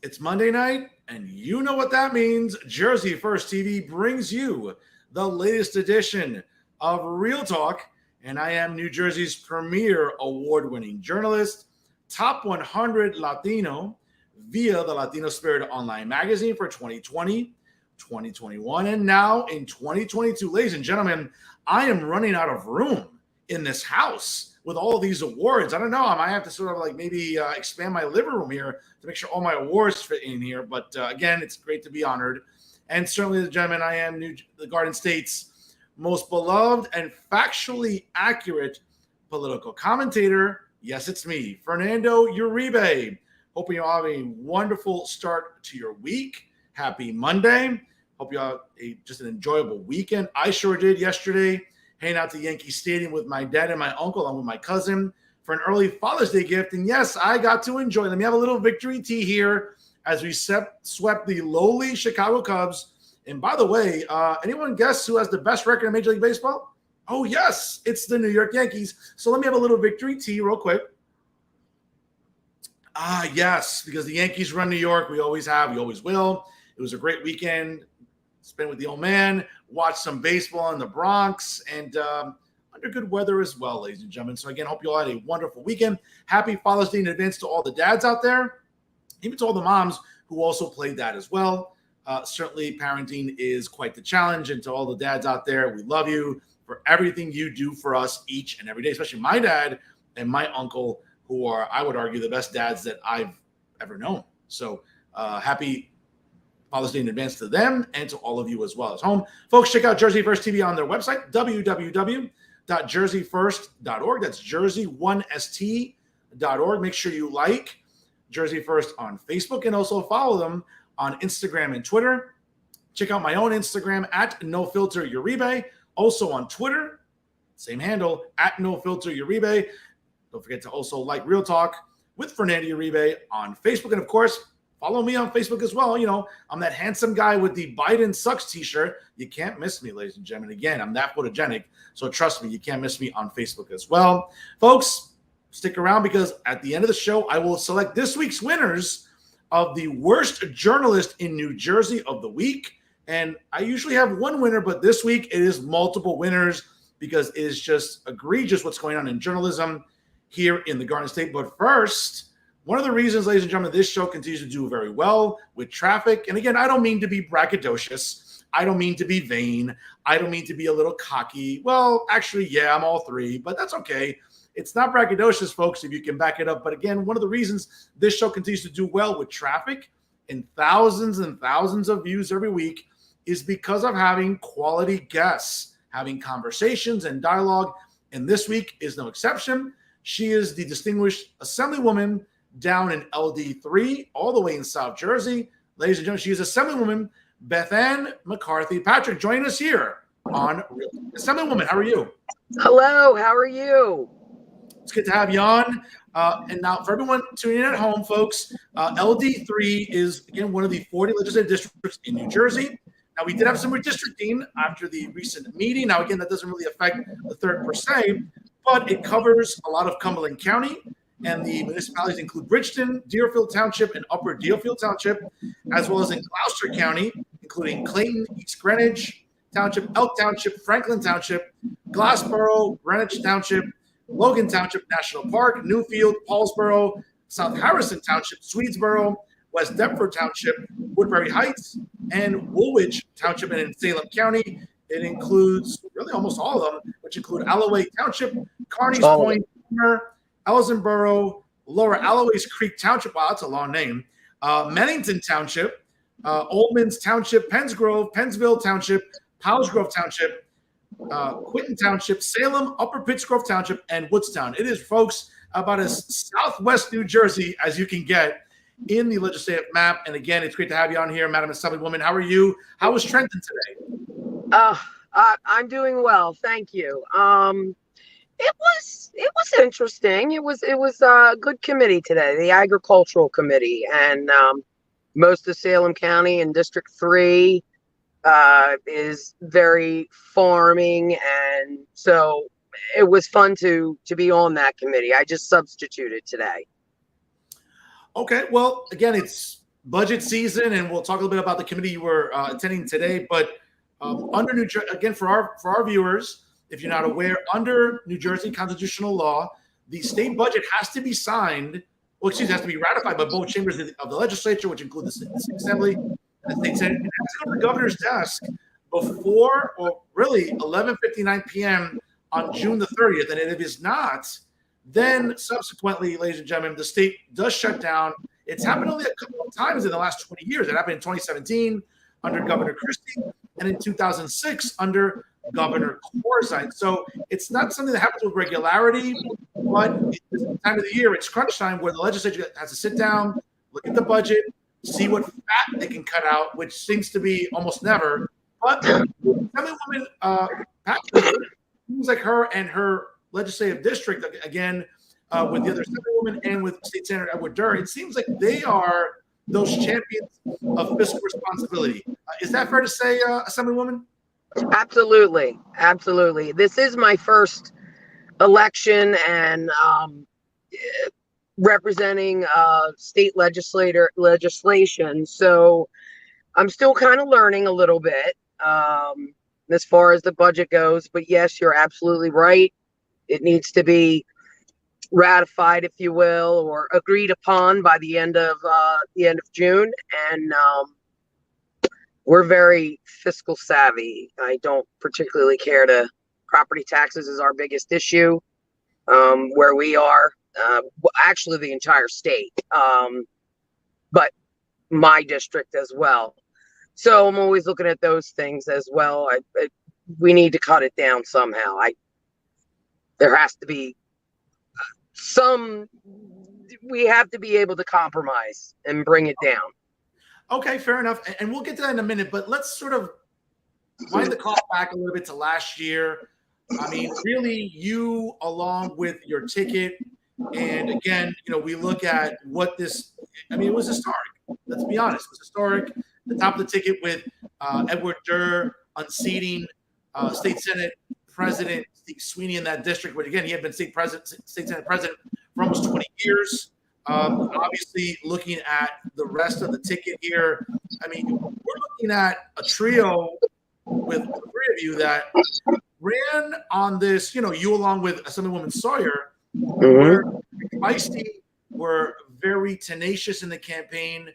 It's Monday night, and you know what that means. Jersey First TV brings you the latest edition of Real Talk, and I am New Jersey's premier award-winning journalist, top 100 Latino via the Latino Spirit online magazine for 2020, 2021, and now in 2022. Ladies and gentlemen, I am running out of room in this house with all these awards. I don't know. I might have to sort of like maybe expand my living room here to make sure all my awards fit in here. But again, it's great to be honored. And certainly, ladies and gentlemen, I am the Garden State's most beloved and factually accurate political commentator. Yes, it's me, Fernando Uribe. Hoping you all have a wonderful start to your week. Happy Monday. Hope you all have just an enjoyable weekend. I sure did yesterday. Hanging out to Yankee Stadium with my dad and my uncle and with my cousin for an early Father's Day gift. And yes, I got to enjoy. Let me have a little victory tea here as we swept the lowly Chicago Cubs. And by the way, anyone guess who has the best record in Major League Baseball? Oh, yes, it's the New York Yankees. So let me have a little victory tea real quick. Yes, because the Yankees run New York. We always have. We always will. It was a great weekend. Spent with the old man, watched some baseball in the Bronx, and under good weather as well, ladies and gentlemen. So again, hope you all had a wonderful weekend. Happy Father's Day in advance to all the dads out there, even to all the moms who also played that as well. Certainly parenting is quite the challenge, and to all the dads out there, we love you for everything you do for us each and every day, especially my dad and my uncle, who are, I would argue, the best dads that I've ever known. So happy Father's Day in advance to them and to all of you as well as home. Folks, check out Jersey First TV on their website, www.jerseyfirst.org. That's jersey1st.org. Make sure you like Jersey First on Facebook and also follow them on Instagram and Twitter. Check out my own Instagram at NoFilterUribe. Also on Twitter, same handle, at NoFilterUribe. Don't forget to also like Real Talk with Fernando Uribe on Facebook. And of course, follow me on Facebook as well. You know, I'm that handsome guy with the Biden sucks t-shirt. You can't miss me, ladies and gentlemen. Again, I'm that photogenic. So trust me, you can't miss me on Facebook as well. Folks, stick around because at the end of the show, I will select this week's winners of the worst journalist in New Jersey of the week. And I usually have one winner, but this week it is multiple winners because it is just egregious what's going on in journalism here in the Garden State. But first, one of the reasons, ladies and gentlemen, this show continues to do very well with traffic. And again, I don't mean to be braggadocious. I don't mean to be vain. I don't mean to be a little cocky. Well, actually, yeah, I'm all three, but that's okay. It's not braggadocious, folks, if you can back it up. But again, one of the reasons this show continues to do well with traffic and thousands of views every week is because of having quality guests, having conversations and dialogue. And this week is no exception. She is the distinguished Assemblywoman down in LD3, all the way in South Jersey. Ladies and gentlemen, she is Assemblywoman Bethanne McCarthy. Patrick, join us here on Real Talk. Assemblywoman, how are you? Hello, how are you? It's good to have you on. And now for everyone tuning in at home, folks, LD3 is, again, one of the 40 legislative districts in New Jersey. Now, we did have some redistricting after the recent meeting. Now, again, that doesn't really affect the third per se, but it covers a lot of Cumberland County. And the municipalities include Bridgeton, Deerfield Township, and Upper Deerfield Township, as well as in Gloucester County, including Clayton, East Greenwich Township, Elk Township, Franklin Township, Glassboro, Greenwich Township, Logan Township National Park, Newfield, Paulsboro, South Harrison Township, Swedesboro, West Deptford Township, Woodbury Heights, and Woolwich Township. And in Salem County, it includes really almost all of them, which include Alloway Township, Carneys Point, Elsinboro, Lower Alloways Creek Township. Wow, that's a long name. Mennington Township, Oldmans Township, Pennsgrove, Pennsville Township, Powellsgrove Township, Quinton Township, Salem, Upper Pittsgrove Township, and Woodstown. It is, folks, about as southwest New Jersey as you can get in the legislative map. And again, it's great to have you on here, Madam Assemblywoman. How are you? How was Trenton today? I'm doing well, thank you. It was interesting. It was a good committee today, the Agricultural Committee, and most of Salem County and District 3 is very farming, and so it was fun to be on that committee. I just substituted today. Okay, well, again, it's budget season, and we'll talk a little bit about the committee you were attending today. But under New Jersey, again, for our viewers, if you're not aware, under New Jersey constitutional law, the state budget has to be signed. Well, excuse me, has to be ratified by both chambers of the legislature, which include the state assembly and the state senate. It has to go to the governor's desk before, or really 11:59 p.m. on June the 30th. And if it is not, then subsequently, ladies and gentlemen, the state does shut down. It's happened only a couple of times in the last 20 years. It happened in 2017 under Governor Christie, and in 2006 under Governor Corzine. So it's not something that happens with regularity, but it's the time of the year, it's crunch time, where the legislature has to sit down, look at the budget, see what fat they can cut out, which seems to be almost never. But Assemblywoman Patrick, seems like her and her legislative district, again, with the other Assemblywoman and with State Senator Edward Durr, it seems like they are those champions of fiscal responsibility. Is that fair to say, Assemblywoman? Absolutely. Absolutely. This is my first election, and representing state legislation. So I'm still kind of learning a little bit as far as the budget goes. But yes, you're absolutely right. It needs to be ratified, if you will, or agreed upon by the end of June. And we're very fiscal savvy. I don't particularly care to. Property taxes is our biggest issue where we are. Actually, the entire state, but my district as well. So I'm always looking at those things as well. We need to cut it down somehow. There has to be we have to be able to compromise and bring it down. Okay, fair enough. And we'll get to that in a minute, but let's sort of wind the clock back a little bit to last year. I mean, really, you, along with your ticket, and again, we look at what this, it was historic. Let's be honest, it was historic. The top of the ticket with Edward Durr unseating State Senate President Steve Sweeney in that district, which again, he had been State Senate President for almost 20 years. Obviously, looking at the rest of the ticket here, we're looking at a trio with the three of you that ran on this, you along with Assemblywoman Sawyer, were feisty, were very tenacious in the campaign.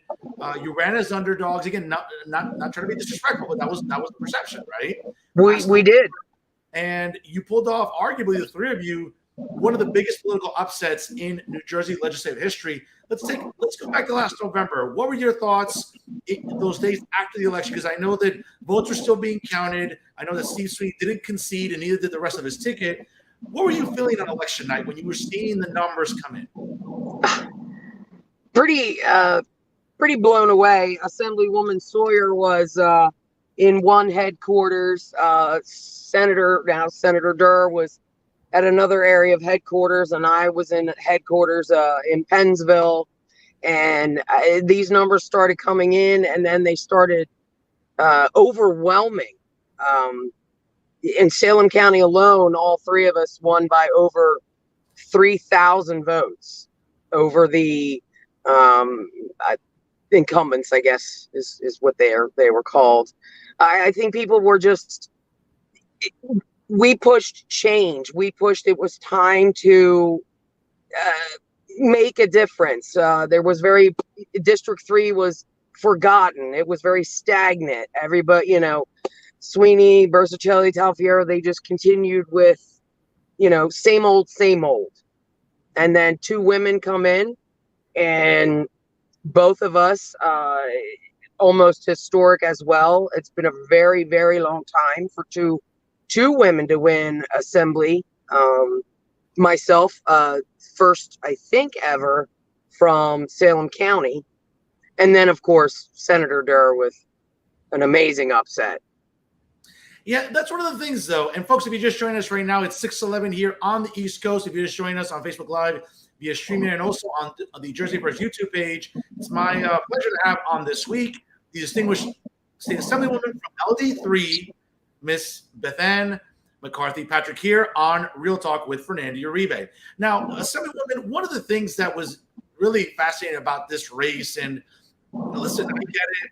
You ran as underdogs. Again, not trying to be disrespectful, but that was the perception, right? We did. And you pulled off, arguably, the three of you, one of the biggest political upsets in New Jersey legislative history. Let's go back to last November. What were your thoughts in those days after the election? Because I know that votes were still being counted. I know that Steve Sweeney didn't concede, and neither did the rest of his ticket. What were you feeling on election night when you were seeing the numbers come in? Pretty blown away. Assemblywoman Sawyer was in one headquarters. Senator Durr was at another area of headquarters, and I was in headquarters in Pennsville. And these numbers started coming in, and then they started overwhelming. In Salem County alone, all three of us won by over 3,000 votes over the incumbents, I guess is what they were called. I think people were just. We pushed change. It was time to make a difference. District 3 was forgotten. It was very stagnant. Everybody, Sweeney, Bersacelli, Talfiero, they just continued with, same old. And then two women come in, and both of us, almost historic as well. It's been a very, very long time for two women to win assembly. Myself, first, I think, ever from Salem County. And then, of course, Senator Durr with an amazing upset. Yeah, that's one of the things, though. And folks, if you just joined us right now, it's 6:11 here on the East Coast. If you're just joining us on Facebook Live via streaming and also on the Jersey First YouTube page, it's my pleasure to have on this week the distinguished State Assemblywoman from LD3, Miss Bethanne McCarthy Patrick, here on Real Talk with Fernando Uribe. Now, Assemblywoman, one of the things that was really fascinating about this race, and Listen, I get it.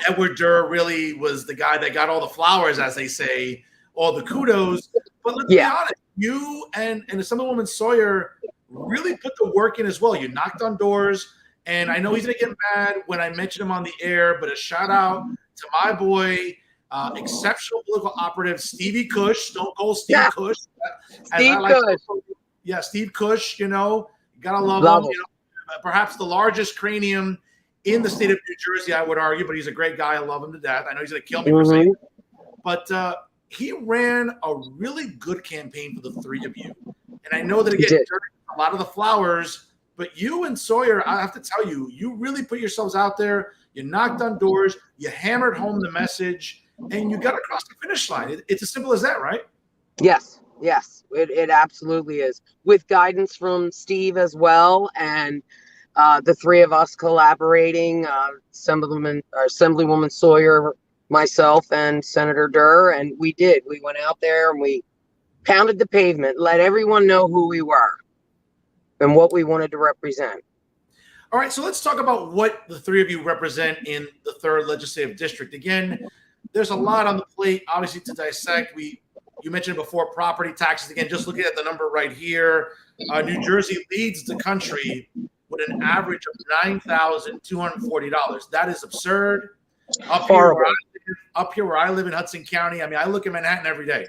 Edward Durr really was the guy that got all the flowers, as they say, all the kudos. But let's be Yeah. honest, you and Assemblywoman Sawyer really put the work in as well. You knocked on doors, and I know he's going to get mad when I mention him on the air, but a shout out to my boy, exceptional political operative, Stevie Cush, Stone Cold Steve Yeah. Cush. Steve Cush. Yeah, Steve Cush, you gotta love him. Perhaps the largest cranium in the state of New Jersey, I would argue, but he's a great guy. I love him to death. I know he's going to kill me for saying it. But he ran a really good campaign for the three of you. And I know that, again, a lot of the flowers, but you and Sawyer, I have to tell you, you really put yourselves out there. You knocked on doors. You hammered home the message, and you got across the finish line. It's as simple as that, right? Yes. Yes, it absolutely is. With guidance from Steve as well, and the three of us collaborating, Assemblywoman Sawyer, myself, and Senator Durr, and we did. We went out there and we pounded the pavement, let everyone know who we were and what we wanted to represent. All right, so let's talk about what the three of you represent in the 3rd Legislative District. Again, there's a lot on the plate, obviously, to dissect. You mentioned before property taxes. Again, just looking at the number right here, New Jersey leads the country with an average of $9,240. That is absurd. Up here where I live in Hudson County, I mean, I look at Manhattan every day,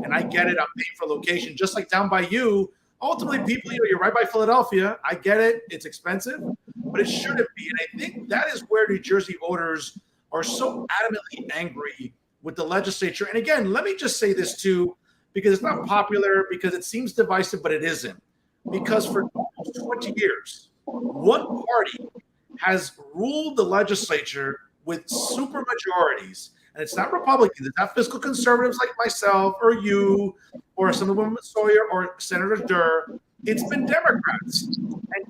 and I get it. I'm paying for location, just like down by you. Ultimately, people, you're right by Philadelphia. I get it. It's expensive, but it shouldn't be. And I think that is where New Jersey voters are so adamantly angry with the legislature. And again, let me just say this too, because it's not popular, because it seems divisive, but it isn't. Because for almost 20 years, one party has ruled the legislature with super majorities. And it's not Republicans, it's not fiscal conservatives like myself or you or Assemblywoman Sawyer or Senator Durr. It's been Democrats. And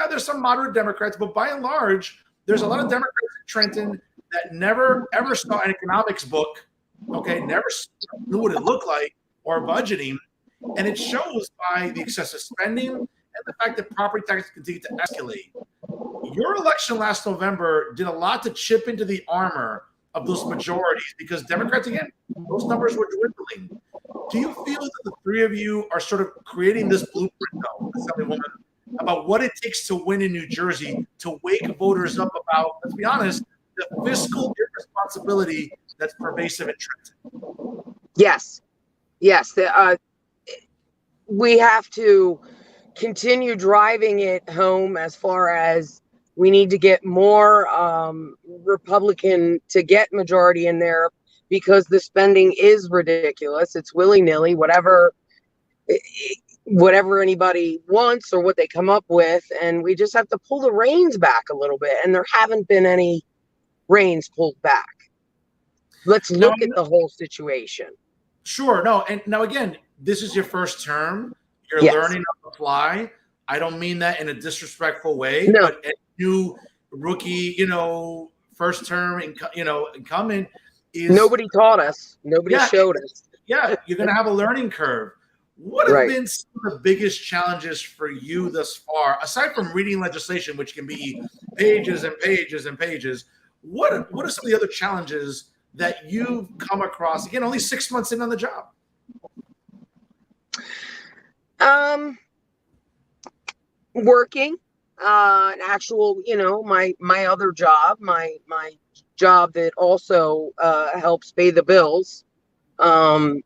there's some moderate Democrats, but by and large, there's a lot of Democrats in Trenton that never ever saw an economics book, never knew what it looked like, or budgeting. And it shows by the excessive spending and the fact that property taxes continue to escalate. Your election last November did a lot to chip into the armor of those majorities, because Democrats, again, those numbers were dwindling. Do you feel that the three of you are sort of creating this blueprint, though, Assemblywoman, about what it takes to win in New Jersey, to wake voters up about, let's be honest, the fiscal irresponsibility that's pervasive in Trenton? Yes. We have to continue driving it home as far as we need to get more Republican to get majority in there, because the spending is ridiculous. It's willy-nilly, whatever anybody wants or what they come up with. And we just have to pull the reins back a little bit. And there haven't been any reins pulled back. Let's look at the whole situation. Sure. No. And now, again, this is your first term. You're learning on the fly. I don't mean that in a disrespectful way, but a new rookie, first term, incumbent is. Nobody taught us. Nobody showed us. Yeah. You're going to have a learning curve. What have been some of the biggest challenges for you thus far, aside from reading legislation, which can be pages and pages and pages? What are some of the other challenges that you've come across? Again, only 6 months in on the job. Working, an actual, my other job, my job that also helps pay the bills. For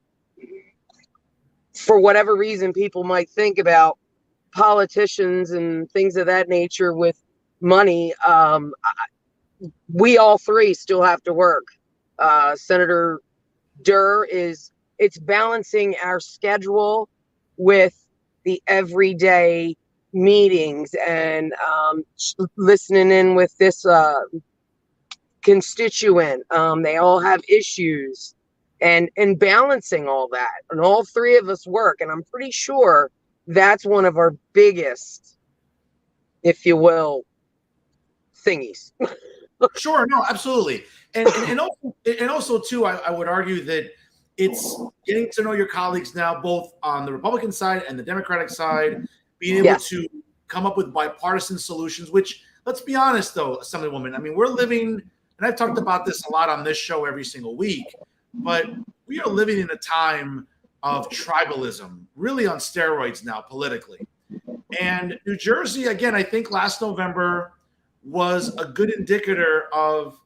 whatever reason, people might think about politicians and things of that nature with money. We all three still have to work. Senator Durr it's balancing our schedule with the everyday meetings and listening in with this constituent. They all have issues, and balancing all that. And all three of us work, and I'm pretty sure that's one of our biggest, if you will, thingies. Sure, no, absolutely. And also too, I would argue that it's getting to know your colleagues now, both on the Republican side and the Democratic side, being able to come up with bipartisan solutions, which, let's be honest, though, Assemblywoman. I mean, we're living, and I've talked about this a lot on this show every single week, but we are living in a time of tribalism, really on steroids now politically. And New Jersey, again, I think last November was a good indicator of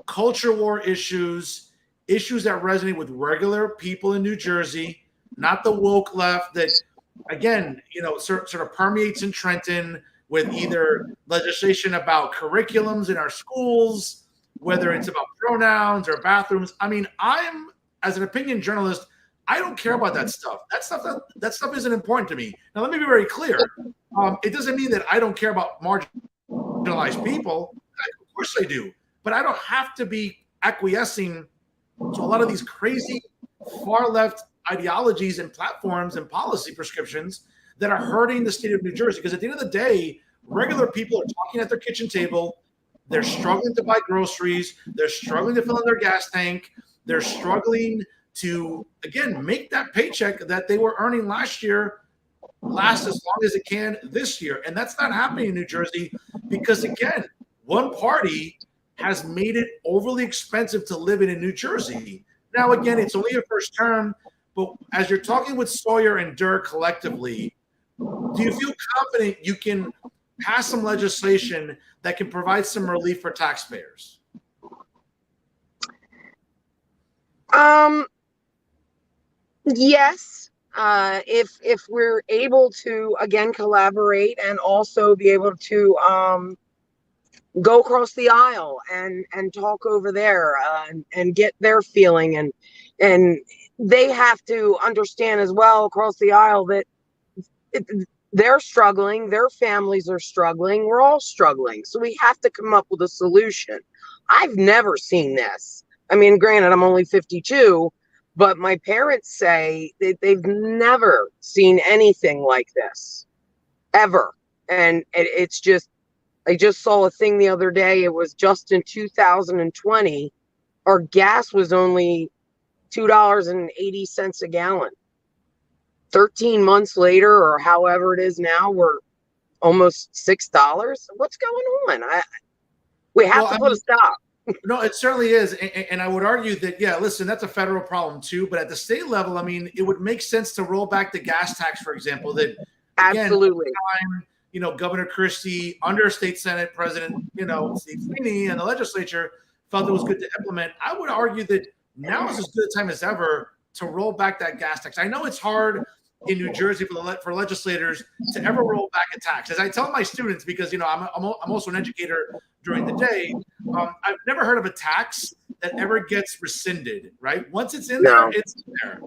culture war issues, issues that resonate with regular people in New Jersey, not the woke left that, again, sort of permeates in Trenton with either legislation about curriculums in our schools, whether it's about pronouns or bathrooms. I mean, as an opinion journalist, I don't care about that stuff. That stuff isn't important to me. Now, let me be very clear. It doesn't mean that I don't care about marginalized people. Of course I do. But I don't have to be acquiescing to a lot of these crazy far left ideologies and platforms and policy prescriptions that are hurting the state of New Jersey. Because at the end of the day, regular people are talking at their kitchen table. They're struggling to buy groceries. They're struggling to fill in their gas tank. They're struggling to, again, make that paycheck that they were earning last year last as long as it can this year. And that's not happening in New Jersey because, again, one party has made it overly expensive to live in New Jersey. Now, again, it's only your first term, but as you're talking with Sawyer and Durr collectively, do you feel confident you can pass some legislation that can provide some relief for taxpayers? Yes. If we're able to again collaborate and also be able to go across the aisle and talk over there and get their feeling and they have to understand as well across the aisle that they're struggling, their families are struggling, we're all struggling, so we have to come up with a solution. I've never seen this. I mean, granted, I'm only 52, but my parents say that they've never seen anything like this ever. And it's just, I just saw a thing the other day. It was just in 2020, our gas was only $2.80 a gallon. 13 months later, or however it is now, we're almost $6. What's going on? We have to put a stop. No, it certainly is. And I would argue that, yeah, listen, that's a federal problem too. But at the state level, I mean, it would make sense to roll back the gas tax, for example, that, again, absolutely. Governor Christie, under State Senate President, Steve Sweeney and the legislature felt it was good to implement. I would argue that now is as good a time as ever to roll back that gas tax. I know it's hard in New Jersey for legislators to ever roll back a tax. As I tell my students, because I'm also an educator during the day, I've never heard of a tax that ever gets rescinded. Right? Once it's in there, it's in there.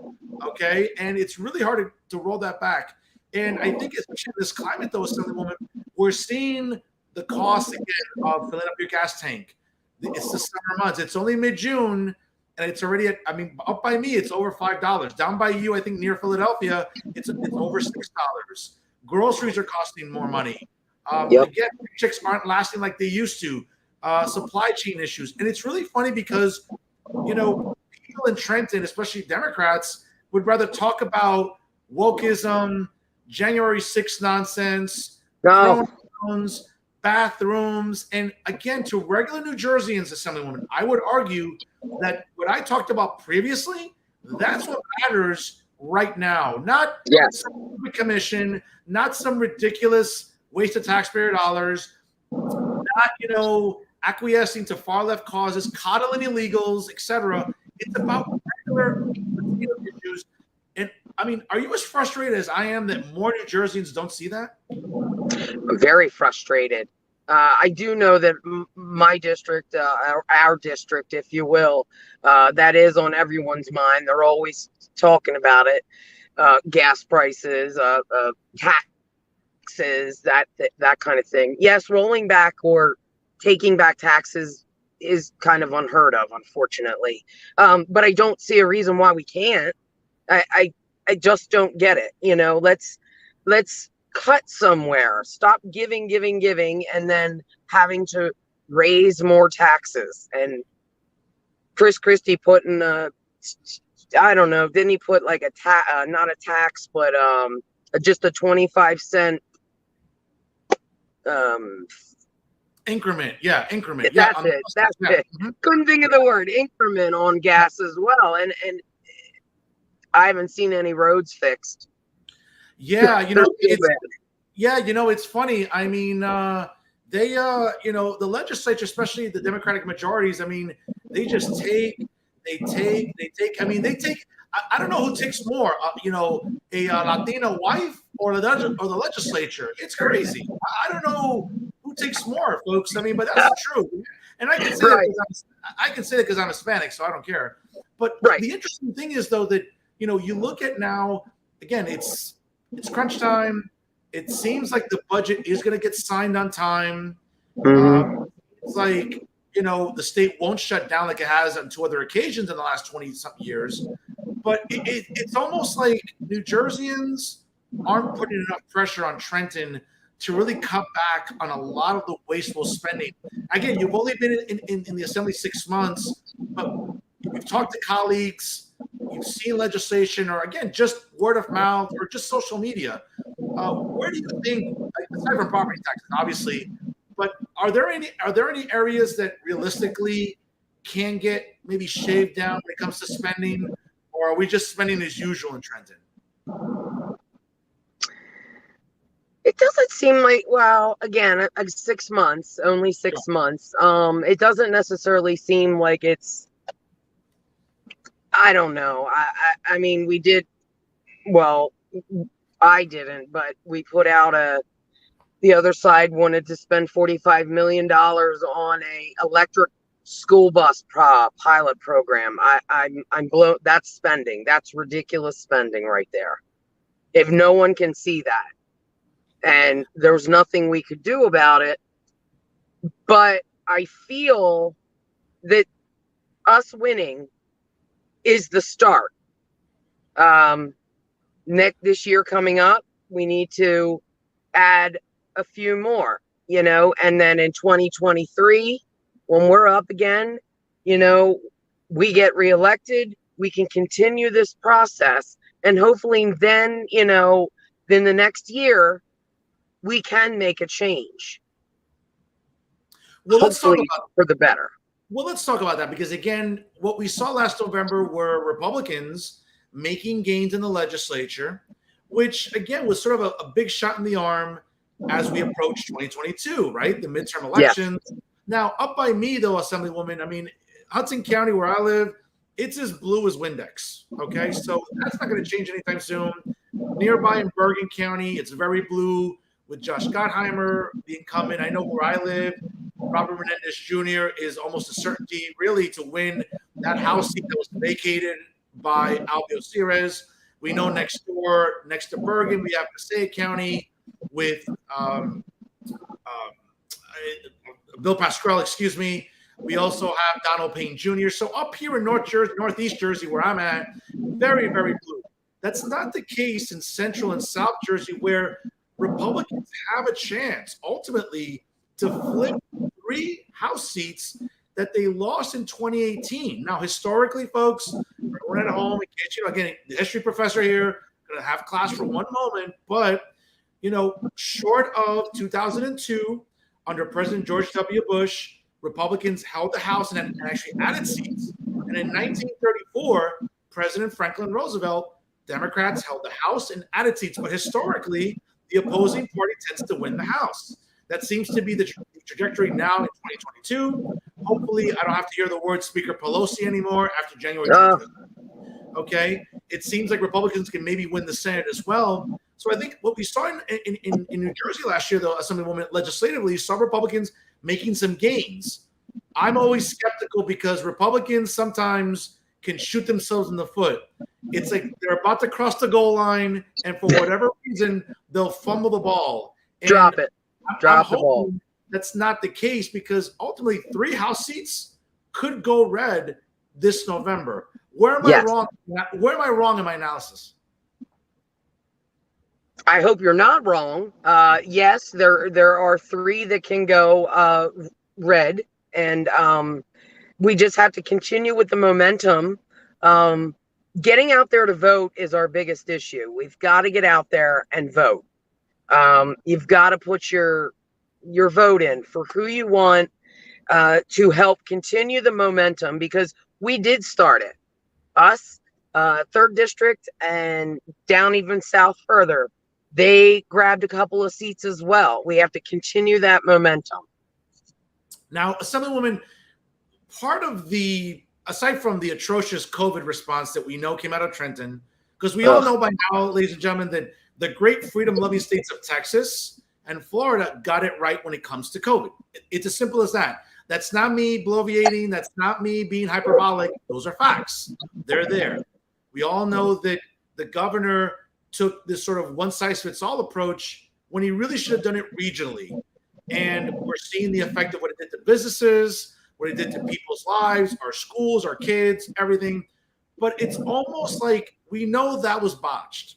Okay, and it's really hard to roll that back. And I think, especially in this climate, though, Assemblywoman, we're seeing the cost again of filling up your gas tank. It's the summer months. It's only mid-June. And it's already up by me, it's over $5. Down by you, I think near Philadelphia, it's over $6. Groceries are costing more money. Again, checks aren't lasting like they used to. Supply chain issues. And it's really funny because, people in Trenton, especially Democrats, would rather talk about wokeism, January 6th nonsense, phones, bathrooms, and again, to regular New Jerseyans, Assemblywoman, I would argue that what I talked about previously, that's what matters right now. Not some commission, not some ridiculous waste of taxpayer dollars, not acquiescing to far left causes, coddling illegals, etc. It's about regular issues. And I mean, are you as frustrated as I am that more New Jerseyans don't see that? I'm very frustrated. I do know that my district, our district, if you will, that is on everyone's mind. They're always talking about it. Gas prices, taxes, that kind of thing. Yes, rolling back or taking back taxes is kind of unheard of, unfortunately. But I don't see a reason why we can't. I just don't get it. Let's cut somewhere. Stop giving, and then having to raise more taxes. And Chris Christie put in I don't know, didn't he put like not a tax, but just a 25 cent Increment, yeah, increment, yeah. That's it. That's it. Couldn't think of the word increment on gas as well, and I haven't seen any roads fixed. Yeah, it's funny. I mean, they, the legislature, especially the Democratic majorities, I mean, they just take. I mean, they take. I don't know who takes more, a Latino wife or the legislature. It's crazy. I don't know who takes more, folks. I mean, but that's true. And I can say that because I'm Hispanic, so I don't care. But the interesting thing is, though, that you look at now. Again, it's crunch time. It seems like the budget is going to get signed on time. It's like, the state won't shut down like it has on two other occasions in the last 20-something years. But it's almost like New Jerseyans aren't putting enough pressure on Trenton to really cut back on a lot of the wasteful spending. Again, you've only been in the Assembly 6 months, but you've talked to colleagues, you've seen legislation, or again, just word of mouth or just social media. Where do you think, aside from property taxes, obviously, but are there any areas that realistically can get maybe shaved down when it comes to spending, or are we just spending as usual in Trenton? It doesn't seem like, well, again, 6 months, only 6 months. It doesn't necessarily seem like it's, I don't know. I mean, we did, well, I didn't, but we put out the other side wanted to spend $45 million on a electric school bus pilot program. I'm blown. That's spending. That's ridiculous spending right there. If no one can see that, and there's nothing we could do about it, but I feel that us winning is the start. This year coming up, we need to add a few more, and then in 2023, when we're up again, we get reelected, we can continue this process, and hopefully then, then the next year, we can make a change. Well, let's talk about for the better. Well, let's talk about that, because again, what we saw last November were Republicans making gains in the legislature, which again was sort of a big shot in the arm as we approach 2022, right? The midterm elections. Yes. Now, up by me though, Assemblywoman, I mean, Hudson County, where I live, it's as blue as Windex. Okay, so that's not going to change anytime soon. Nearby in Bergen County, it's very blue with Josh Gottheimer, the incumbent. I know where I live, Robert Menendez Jr. is almost a certainty, really, to win that House seat that was vacated by Albio Ceres. We know next door, next to Bergen, we have Passaic County with Bill Pascrell, excuse me. We also have Donald Payne Jr. So up here in Northeast Jersey, where I'm at, very, very blue. That's not the case in Central and South Jersey, where Republicans have a chance ultimately to flip 3 House seats that they lost in 2018. Now, historically, folks, everyone at home, in case again, the history professor here, going to have class for one moment, but short of 2002, under President George W. Bush, Republicans held the House and actually added seats. And in 1934, President Franklin Roosevelt, Democrats held the House and added seats. But historically, the opposing party tends to win the House. That seems to be the trajectory now in 2022. Hopefully, I don't have to hear the word Speaker Pelosi anymore after January 25th. Okay? It seems like Republicans can maybe win the Senate as well. So I think what we saw in New Jersey last year, though, Assemblywoman, legislatively, saw Republicans making some gains. I'm always skeptical because Republicans sometimes can shoot themselves in the foot. It's like they're about to cross the goal line, and for whatever reason, they'll fumble the ball. And Drop it. Drop the ball. That's not the case, because ultimately 3 House seats could go red this November. Where am I wrong? Where am I wrong in my analysis? I hope you're not wrong. Yes, there are 3 that can go red, and we just have to continue with the momentum. Getting out there to vote is our biggest issue. We've got to get out there and vote. You've got to put your your vote in for who you want to help continue the momentum, because we did start it. Us, 3rd District, and down even south further, they grabbed a couple of seats as well. We have to continue that momentum. Now, Assemblywoman, part of the, aside from the atrocious COVID response that we know came out of Trenton, because we all know by now, ladies and gentlemen, that the great freedom-loving states of Texas and Florida got it right when it comes to COVID. It's as simple as that. That's not me bloviating. That's not me being hyperbolic. Those are facts. They're there. We all know that the governor took this sort of one-size-fits-all approach when he really should have done it regionally. And we're seeing the effect of what it did to businesses, what it did to people's lives, our schools, our kids, everything. But it's almost like we know that was botched.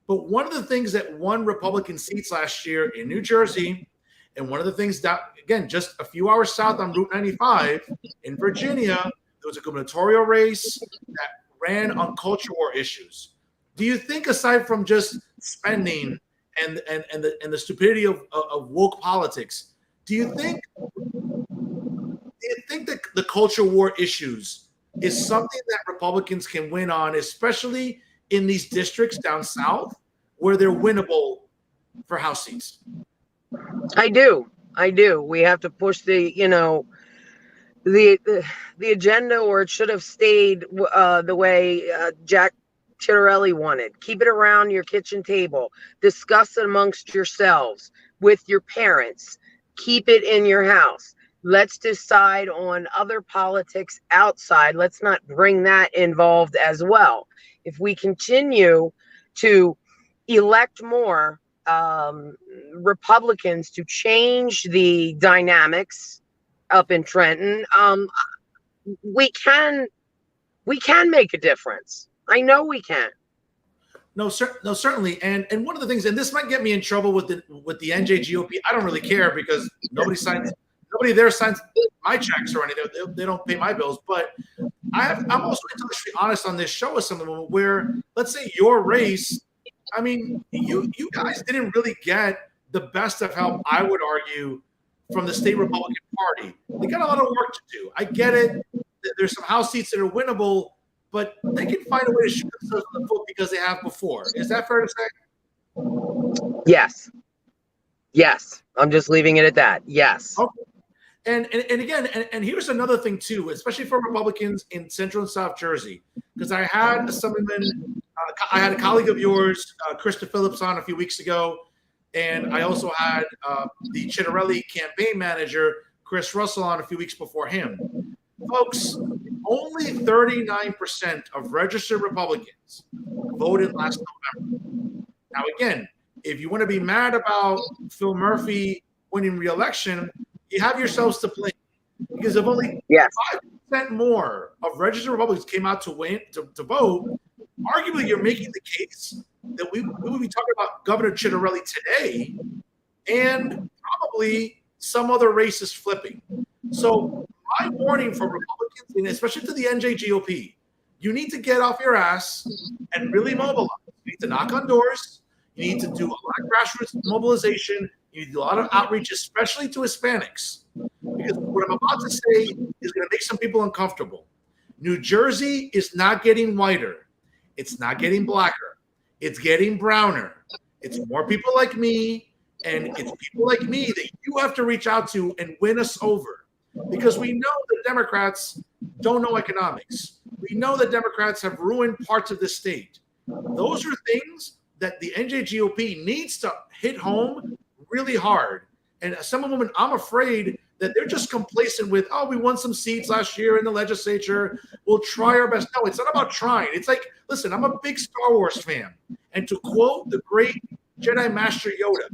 But one of the things that won Republican seats last year in New Jersey, and one of the things that, again, just a few hours south on Route 95 in Virginia, there was a gubernatorial race that ran on culture war issues. Do you think, aside from just spending and the stupidity of woke politics, do you think that the culture war issues is something that Republicans can win on, especially in these districts down south where they're winnable for House seats? I do. We have to push the agenda, or it should have stayed the way Jack Ciattarelli wanted. Keep it around your kitchen table. Discuss it amongst yourselves with your parents. Keep it in your house. Let's decide on other politics outside. Let's not bring that involved as well. If we continue to elect more Republicans to change the dynamics up in Trenton, we can make a difference. I know we can. No, certainly. And one of the things, and this might get me in trouble with the NJGOP. I don't really care because nobody there signs my checks or anything. They don't pay my bills. But I'm also intellectually honest on this show with someone where, let's say, your race. I mean, you guys didn't really get the best of help, I would argue, from the state Republican Party. They got a lot of work to do. I get it. There's some House seats that are winnable, but they can find a way to shoot themselves in the foot because they have before. Is that fair to say? Yes. I'm just leaving it at that. Yes. Okay. And again, and here's another thing too, especially for Republicans in Central and South Jersey, because I had a colleague of yours, Krista Phillips, on a few weeks ago, and I also had the Ciattarelli campaign manager, Chris Russell, on a few weeks before him. Folks, only 39% of registered Republicans voted last November. Now, again, if you want to be mad about Phil Murphy winning re-election, you have yourselves to blame, because if only 5% more of registered Republicans came out to vote, arguably you're making the case that we would be talking about Governor Ciattarelli today, and probably some other races flipping. So my warning for Republicans, and especially to the NJGOP, you need to get off your ass and really mobilize. You need to knock on doors. You need to do a lot of grassroots mobilization. You need to do a lot of outreach, especially to Hispanics, because what I'm about to say is going to make some people uncomfortable. New Jersey is not getting whiter. It's not getting blacker. It's getting browner. It's more people like me, and it's people like me that you have to reach out to and win us over, because we know that Democrats don't know economics. We know that Democrats have ruined parts of the state. Those are things that the NJGOP needs to hit home really hard. And some of them, I'm afraid that they're just complacent with, oh, we won some seats last year in the legislature. We'll try our best. No, it's not about trying. It's like, listen, I'm a big Star Wars fan. And to quote the great Jedi Master Yoda,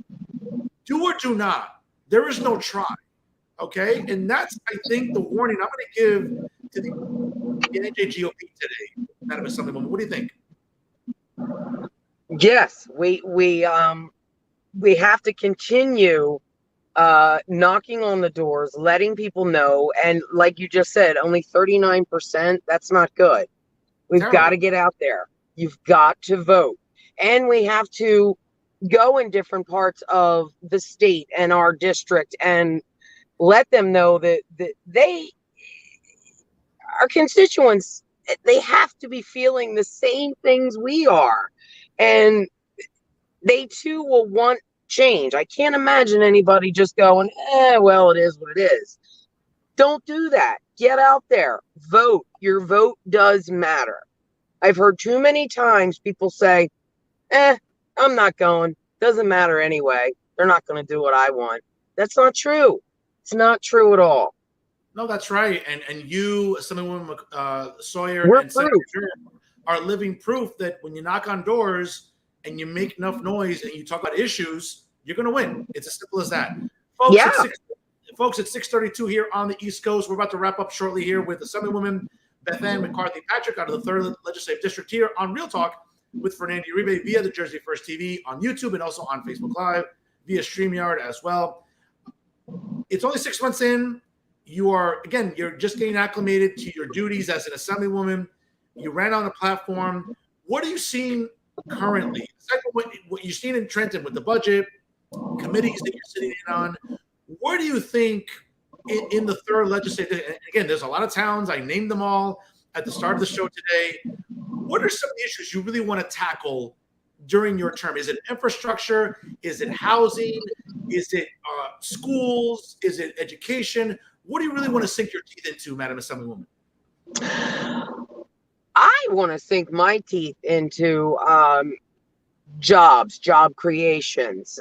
do or do not. There is no try. Okay? And that's, I think, the warning I'm going to give to the NJGOP today. Madam Assemblywoman, what do you think? Yes, we have to continue knocking on the doors, letting people know. And like you just said, only 39%, that's not good. We've got to get out there. You've got to vote. And we have to go in different parts of the state and our district and let them know that our constituents, they have to be feeling the same things we are. And they too will want change. I can't imagine anybody just going, well, it is what it is. Don't do that. Get out there. Vote. Your vote does matter. I've heard too many times people say, I'm not going. Doesn't matter anyway. They're not going to do what I want. That's not true. It's not true at all. No, that's right. And you, Assemblywoman Sawyer We're and Senator proof. Durham are living proof that when you knock on doors and you make enough noise and you talk about issues, you're going to win. It's as simple as that. Folks, Yeah. at 6:32 here on the East Coast. We're about to wrap up shortly here with Assemblywoman Bethanne McCarthy Patrick out of the 3rd Legislative District here on Real Talk with Fernando Uribe via the Jersey First TV on YouTube and also on Facebook Live via StreamYard as well. It's only 6 months in. You're just getting acclimated to your duties as an Assemblywoman. You ran on the platform. What are you seeing currently? What you're seeing in Trenton with the budget, committees that you're sitting in on, where do you think in the 3rd legislative, and again, there's a lot of towns, I named them all at the start of the show today. What are some of the issues you really want to tackle during your term? Is it infrastructure? Is it housing? Is it schools? Is it education? What do you really want to sink your teeth into, Madam Assemblywoman? I want to sink my teeth into jobs, job creations.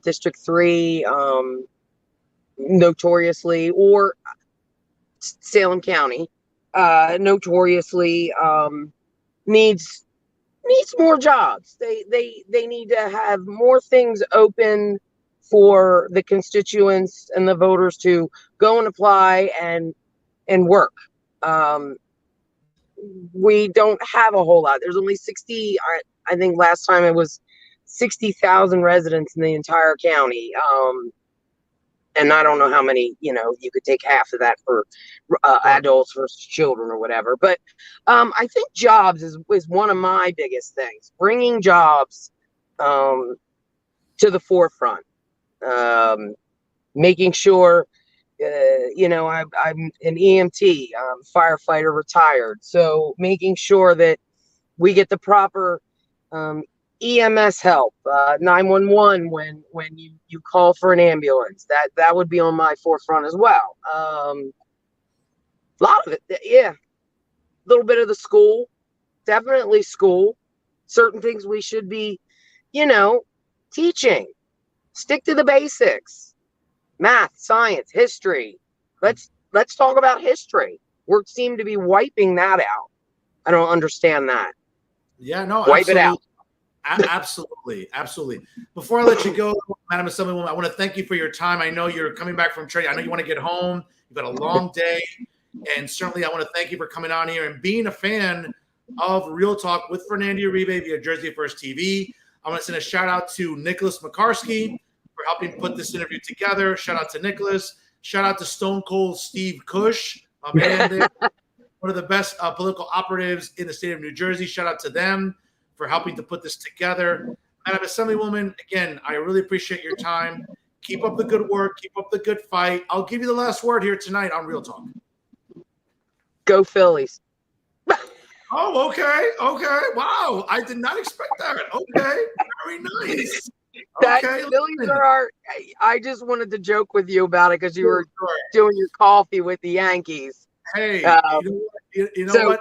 District 3, notoriously, or Salem County, notoriously needs more jobs. They need to have more things open for the constituents and the voters to go and apply and work. We don't have a whole lot. There's only 60. I think last time it was 60,000 residents in the entire county. And I don't know how many, you could take half of that for adults versus children or whatever. But I think jobs is one of my biggest things. Bringing jobs to the forefront. Making sure, I'm an EMT, firefighter retired. So making sure that we get the proper EMS help, 911 when you call for an ambulance. That would be on my forefront as well. A lot of it, yeah. A little bit of the school, definitely school. Certain things we should be, teaching. Stick to the basics. Math, science, history. Let's talk about history. We seem to be wiping that out. I don't understand that. Yeah, no, wipe it out. Absolutely. Before I let you go, Madam Assemblywoman, I want to thank you for your time. I know you're coming back from training. I know you want to get home. You've got a long day. And certainly I want to thank you for coming on here and being a fan of Real Talk with Fernando Uribe via Jersey First TV. I want to send a shout out to Nicholas McCarthy for helping put this interview together. Shout out to Nicholas. Shout out to Stone Cold Steve Cush, my man there. One of the best political operatives in the state of New Jersey. Shout out to them for helping to put this together. Madam Assemblywoman, again, I really appreciate your time. Keep up the good work. Keep up the good fight. I'll give you the last word here tonight on Real Talk. Go Phillies. Oh, okay. Wow. I did not expect that. Okay. Very nice. Okay. Phillies are I just wanted to joke with you about it because you were doing your coffee with the Yankees. Hey, you know what?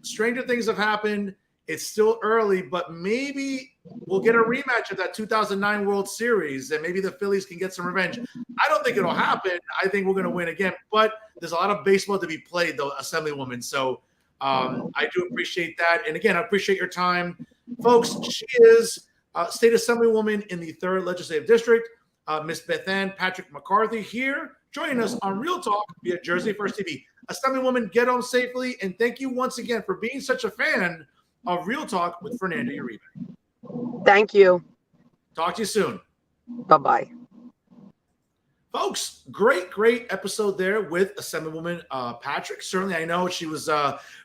Stranger things have happened. It's still early, but maybe we'll get a rematch of that 2009 World Series, and maybe the Phillies can get some revenge. I don't think it'll happen. I think we're going to win again, but there's a lot of baseball to be played, though, Assemblywoman. So I do appreciate that. And again, I appreciate your time. Folks, she is State Assemblywoman in the 3rd Legislative District, Miss Bethanne Patrick McCarthy here, joining us on Real Talk via Jersey First TV. Assemblywoman, get home safely, and thank you once again for being such a fan of Real Talk with Fernando Uribe. Thank you. Talk to you soon. Bye-bye. Folks, great episode there with Assemblywoman Patrick. Certainly, I know she was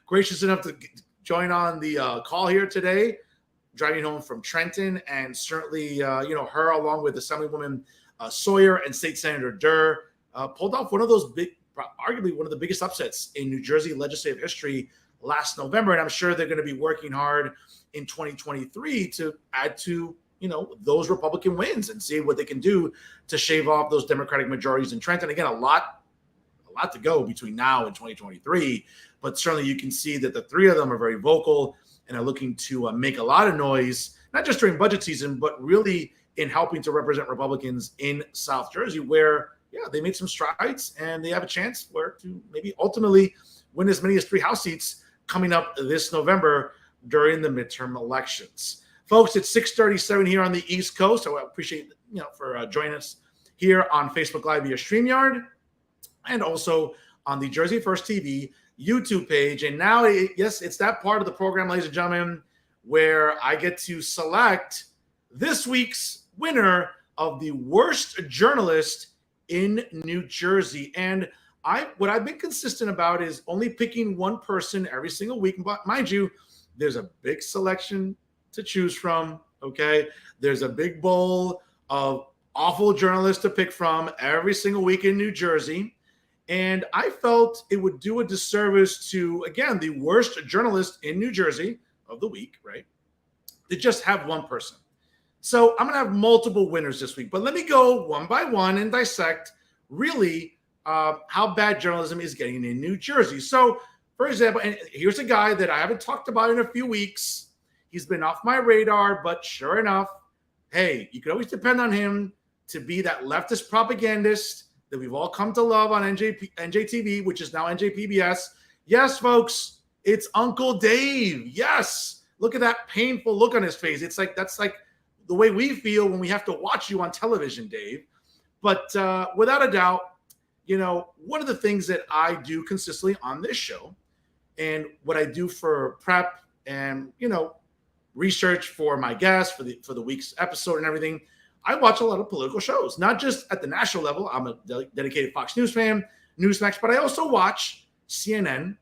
gracious enough to join on the call here today. driving home from Trenton, and certainly, her along with Assemblywoman Sawyer and State Senator Durr pulled off one of those arguably one of the biggest upsets in New Jersey legislative history last November. And I'm sure they're going to be working hard in 2023 to add to, those Republican wins and see what they can do to shave off those Democratic majorities in Trenton. Again, a lot to go between now and 2023, but certainly you can see that the three of them are very vocal and are looking to make a lot of noise, not just during budget season, but really in helping to represent Republicans in South Jersey, where, they made some strides and they have a chance to maybe ultimately win as many as 3 House seats coming up this November during the midterm elections. Folks, it's 6:37 here on the East Coast. I appreciate for joining us here on Facebook Live via StreamYard and also on the Jersey First TV YouTube page. And now, yes, it's that part of the program, ladies and gentlemen, where I get to select this week's winner of the worst journalist in New Jersey. And what I've been consistent about is only picking one person every single week. But mind you, there's a big selection to choose from, okay? There's a big bowl of awful journalists to pick from every single week in New Jersey. And I felt it would do a disservice to, again, the worst journalist in New Jersey of the week, right? To just have one person. So I'm going to have multiple winners this week. But let me go one by one and dissect really how bad journalism is getting in New Jersey. So, for example, and here's a guy that I haven't talked about in a few weeks. He's been off my radar, but sure enough, hey, you can always depend on him to be that leftist propagandist that we've all come to love on NJTV, which is now NJPBS. Yes, folks, it's Uncle Dave. Yes. Look at that painful look on his face. It's like, that's like the way we feel when we have to watch you on television, Dave. But without a doubt, one of the things that I do consistently on this show and what I do for prep and, research for my guests for the week's episode and everything, I watch a lot of political shows, not just at the national level. I'm a dedicated Fox News fan, Newsmax, but I also watch CNN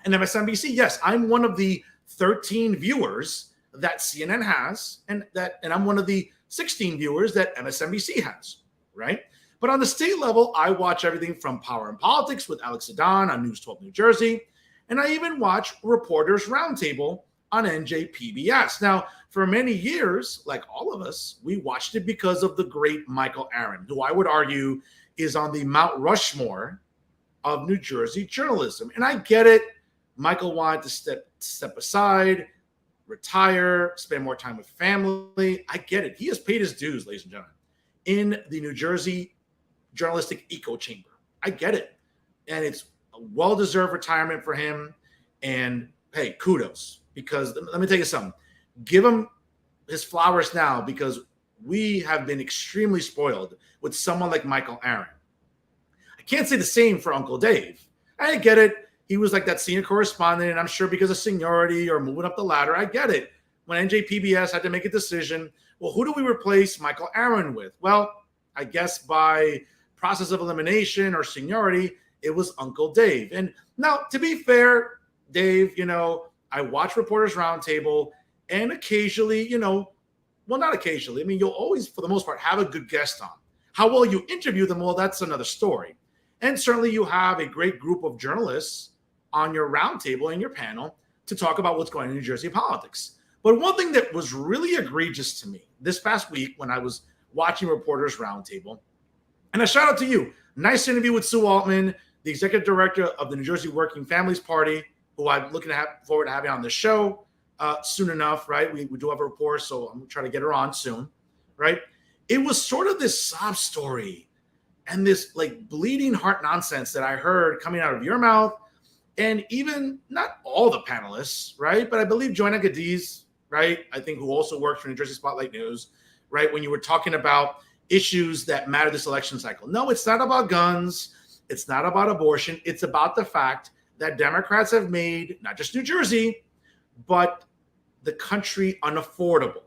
and MSNBC. Yes, I'm one of the 13 viewers that CNN has, and I'm one of the 16 viewers that MSNBC has, right? But on the state level, I watch everything from Power and Politics with Alex Zidane on News 12 New Jersey, and I even watch Reporters Roundtable on NJPBS. Now, for many years, like all of us, we watched it because of the great Michael Aaron, who I would argue is on the Mount Rushmore of New Jersey journalism. And I get it. Michael wanted to step aside, retire, spend more time with family. I get it. He has paid his dues, ladies and gentlemen, in the New Jersey journalistic echo chamber. I get it. And it's a well-deserved retirement for him. And hey, kudos. Because let me tell you something. Give him his flowers now, because we have been extremely spoiled with someone like Michael Aaron. I can't say the same for Uncle Dave. I get it. He was like that senior correspondent, and I'm sure because of seniority or moving up the ladder, I get it. When NJPBS had to make a decision, well, who do we replace Michael Aaron with? Well, I guess by process of elimination or seniority, it was Uncle Dave. And now, to be fair, Dave, I watch Reporters Roundtable, and occasionally, well, not occasionally. I mean, you'll always, for the most part, have a good guest on. How well you interview them, well, that's another story. And certainly you have a great group of journalists on your roundtable and your panel to talk about what's going on in New Jersey politics. But one thing that was really egregious to me this past week when I was watching Reporters Roundtable, and a shout out to you, nice interview with Sue Altman, the executive director of the New Jersey Working Families Party, who I'm looking forward to having on the show soon enough, right? We do have a report, so I'm trying to get her on soon, right? It was sort of this sob story and this like bleeding heart nonsense that I heard coming out of your mouth, and even not all the panelists, right? But I believe Joanna Gadiz, right? I think who also works for New Jersey Spotlight News, right? When you were talking about issues that matter this election cycle. No, it's not about guns. It's not about abortion. It's about the fact that Democrats have made not just New Jersey, but the country unaffordable,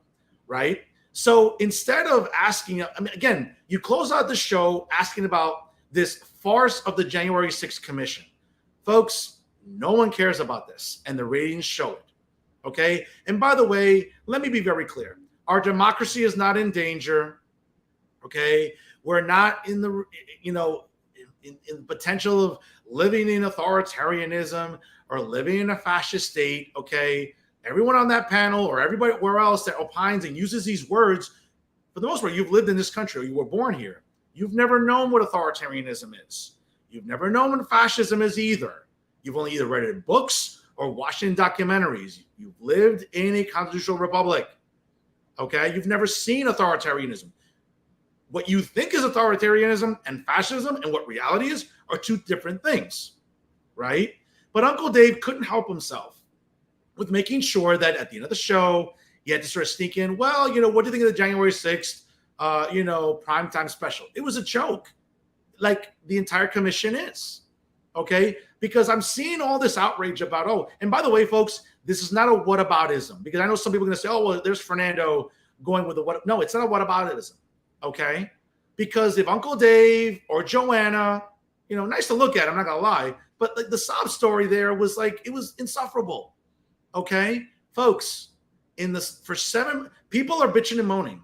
right? So instead of asking, again, you close out the show asking about this farce of the January 6th commission. Folks, no one cares about this, and the ratings show it, Okay. And by the way, let me be very clear. Our democracy is not in danger. Okay. We're not in the, in potential of living in authoritarianism or living in a fascist state. Okay. Everyone on that panel or everybody where else that opines and uses these words, for the most part, you've lived in this country or you were born here. You've never known what authoritarianism is. You've never known what fascism is either. You've only either read it in books or watched it in documentaries. You've lived in a constitutional republic. Okay. You've never seen authoritarianism. What you think is authoritarianism and fascism and what reality is are two different things, right? But Uncle Dave couldn't help himself with making sure that at the end of the show, he had to sort of sneak in, well, what do you think of the January 6th, primetime special? It was a joke, like the entire commission is, okay? Because I'm seeing all this outrage about, and by the way, folks, this is not a whataboutism, because I know some people are going to say, well, there's Fernando going with the what. No, it's not a whataboutism, okay? Because if Uncle Dave or Joanna, nice to look at, I'm not going to lie, but like the sob story there was like, it was insufferable, okay? Folks, for 7, people are bitching and moaning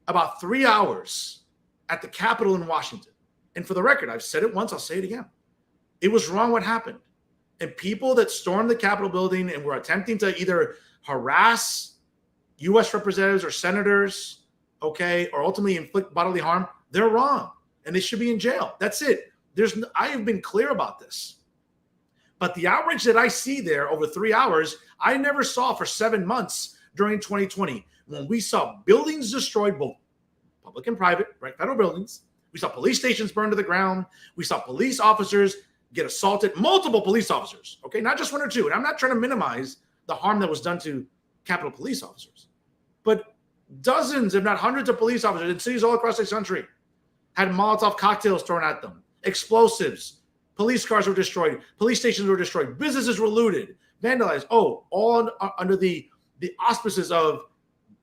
about 3 hours at the Capitol in Washington. And for the record, I've said it once, I'll say it again. It was wrong what happened. And people that stormed the Capitol building and were attempting to either harass U.S. representatives or senators, okay, or ultimately inflict bodily harm, they're wrong. And they should be in jail. That's it. I have been clear about this. But the outrage that I see there over 3 hours, I never saw for 7 months during 2020, when we saw buildings destroyed, both public and private, right, federal buildings. We saw police stations burned to the ground. We saw police officers get assaulted, multiple police officers, okay, not just 1 or 2. And I'm not trying to minimize the harm that was done to Capitol police officers, but dozens, if not hundreds of police officers in cities all across this country had Molotov cocktails thrown at them, explosives, police cars were destroyed, police stations were destroyed, businesses were looted, vandalized, all under the auspices of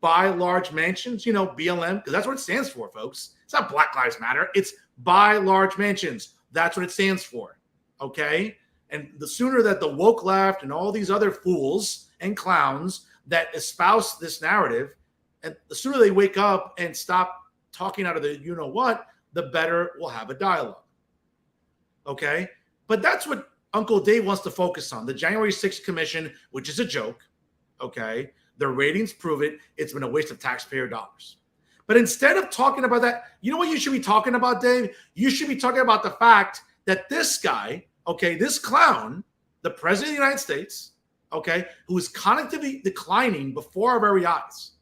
Buy Large Mansions, BLM, because that's what it stands for, folks. It's not Black Lives Matter. It's Buy Large Mansions. That's what it stands for, okay? And the sooner that the woke left and all these other fools and clowns that espouse this narrative, and the sooner they wake up and stop talking out of the you-know-what, the better we'll have a dialogue, okay? But that's what Uncle Dave wants to focus on, the January 6th commission, which is a joke, okay? Their ratings prove it. It's been a waste of taxpayer dollars. But instead of talking about that, you know what you should be talking about, Dave? You should be talking about the fact that this guy, okay, this clown, the president of the United States, okay, who is cognitively declining before our very eyes,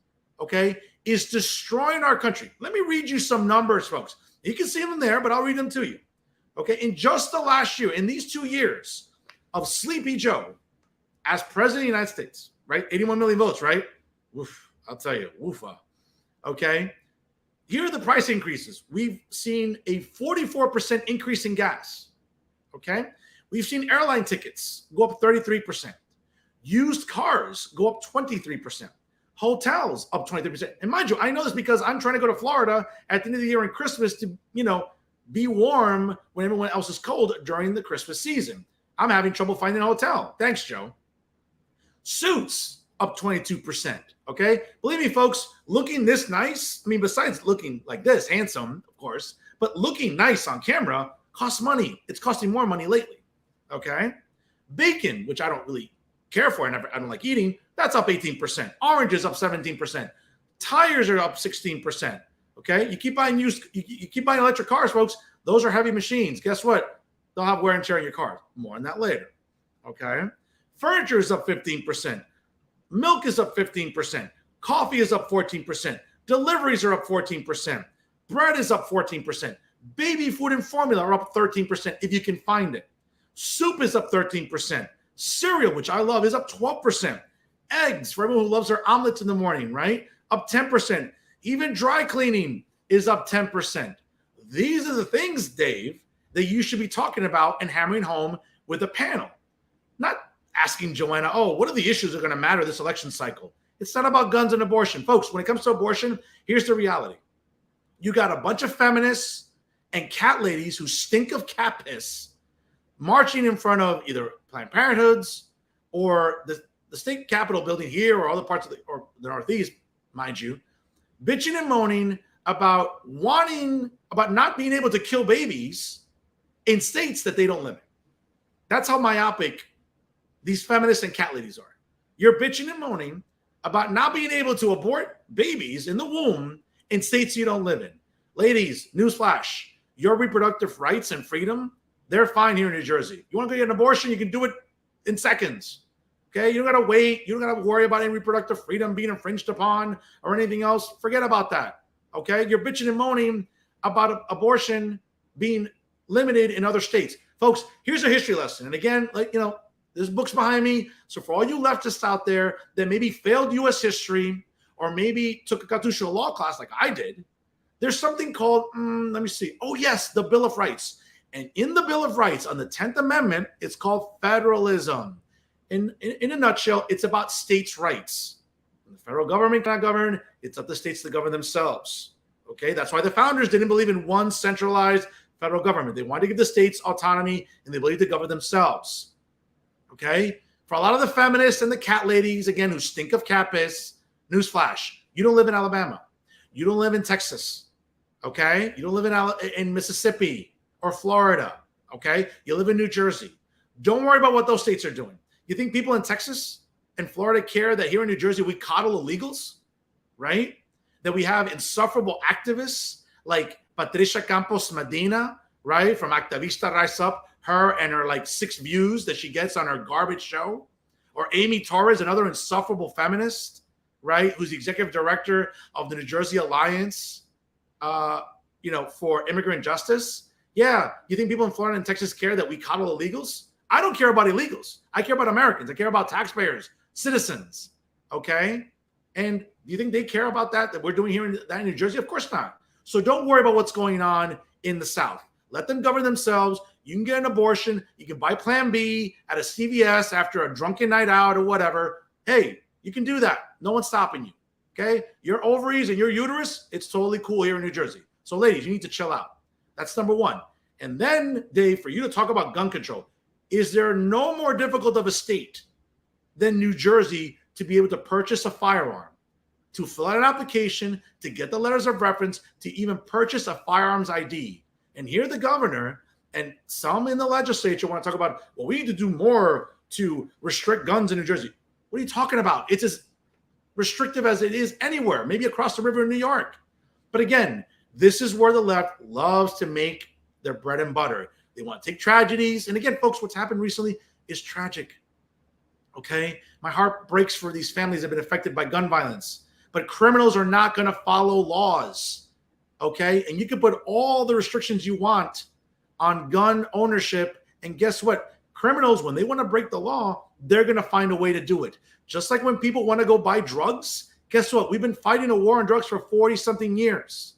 okay, is destroying our country. Let me read you some numbers, folks. You can see them there, but I'll read them to you. Okay, in just the last year, in these 2 years of Sleepy Joe as president of the United States, right? 81 million votes, right? Woof, I'll tell you, woofa. Okay, here are the price increases. We've seen a 44% increase in gas. Okay, we've seen airline tickets go up 33%. Used cars go up 23%. Hotels up 23%. And mind you, I know this because I'm trying to go to Florida at the end of the year and Christmas to, be warm when everyone else is cold during the Christmas season. I'm having trouble finding a hotel. Thanks, Joe. Suits up 22%. Okay. Believe me, folks, looking this nice, besides looking like this, handsome, of course, but looking nice on camera costs money. It's costing more money lately. Okay. Bacon, which I don't really care for, I don't like eating, that's up 18%. Oranges up 17%. Tires are up 16%. Okay, you keep buying you keep buying electric cars, folks. Those are heavy machines. Guess what? They'll have wear and tear in your car. More on that later. Okay, furniture is up 15%. Milk is up 15%. Coffee is up 14%. Deliveries are up 14%. Bread is up 14%. Baby food and formula are up 13% if you can find it. Soup is up 13%. Cereal, which I love, is up 12%. Eggs, for everyone who loves their omelets in the morning, right? Up 10%. Even dry cleaning is up 10%. These are the things, Dave, that you should be talking about and hammering home with a panel. Not asking Joanna, what are the issues that are going to matter this election cycle? It's not about guns and abortion. Folks, when it comes to abortion, here's the reality. You got a bunch of feminists and cat ladies who stink of cat piss marching in front of either Planned Parenthoods or the state capitol building here or other parts of the Northeast, mind you, bitching and moaning about not being able to kill babies in states that they don't live in. That's how myopic these feminists and cat ladies are. You're bitching and moaning about not being able to abort babies in the womb in states you don't live in. Ladies, newsflash, your reproductive rights and freedom, they're fine here in New Jersey. You want to go get an abortion, you can do it in seconds. Okay, you don't got to wait. You don't got to worry about any reproductive freedom being infringed upon or anything else. Forget about that. Okay, you're bitching and moaning about abortion being limited in other states. Folks, here's a history lesson. And again, there's books behind me. So for all you leftists out there that maybe failed U.S. history or maybe took a constitutional law class like I did, there's something called, let me see. Oh, yes, the Bill of Rights. And in the Bill of Rights, on the 10th Amendment, it's called federalism. In a nutshell, it's about states' rights. The federal government cannot govern. It's up to states to govern themselves. Okay, that's why the founders didn't believe in one centralized federal government. They wanted to give the states autonomy and the ability to govern themselves. Okay, for a lot of the feminists and the cat ladies, again, who stink of cat piss, newsflash, you don't live in Alabama. You don't live in Texas. Okay, you don't live in Mississippi or Florida. Okay, you live in New Jersey. Don't worry about what those states are doing. You think people in Texas and Florida care that here in New Jersey we coddle illegals, right? That we have insufferable activists like Patricia Campos Medina, right? From Activista Rise Up, her and her 6 views that she gets on her garbage show. Or Amy Torres, another insufferable feminist, right? Who's the executive director of the New Jersey Alliance, for immigrant justice. Yeah, you think people in Florida and Texas care that we coddle illegals? I don't care about illegals. I care about Americans. I care about taxpayers, citizens, okay? And do you think they care about that we're doing here in New Jersey? Of course not. So don't worry about what's going on in the South. Let them govern themselves. You can get an abortion. You can buy Plan B at a CVS after a drunken night out or whatever. Hey, you can do that. No one's stopping you, okay? Your ovaries and your uterus, it's totally cool here in New Jersey. So ladies, you need to chill out. That's number one. And then, Dave, for you to talk about gun control, is there no more difficult of a state than New Jersey to be able to purchase a firearm, to fill out an application, to get the letters of reference, to even purchase a firearms ID? And here the governor and some in the legislature want to talk about, well, we need to do more to restrict guns in New Jersey. What are you talking about? It's as restrictive as it is anywhere, maybe across the river in New York. But again, this is where the left loves to make their bread and butter. They want to take tragedies. And again, folks, what's happened recently is tragic. Okay? My heart breaks for these families that have been affected by gun violence. But criminals are not going to follow laws. Okay? And you can put all the restrictions you want on gun ownership. And guess what? Criminals, when they want to break the law, they're going to find a way to do it. Just like when people want to go buy drugs, guess what? We've been fighting a war on drugs for 40-something years.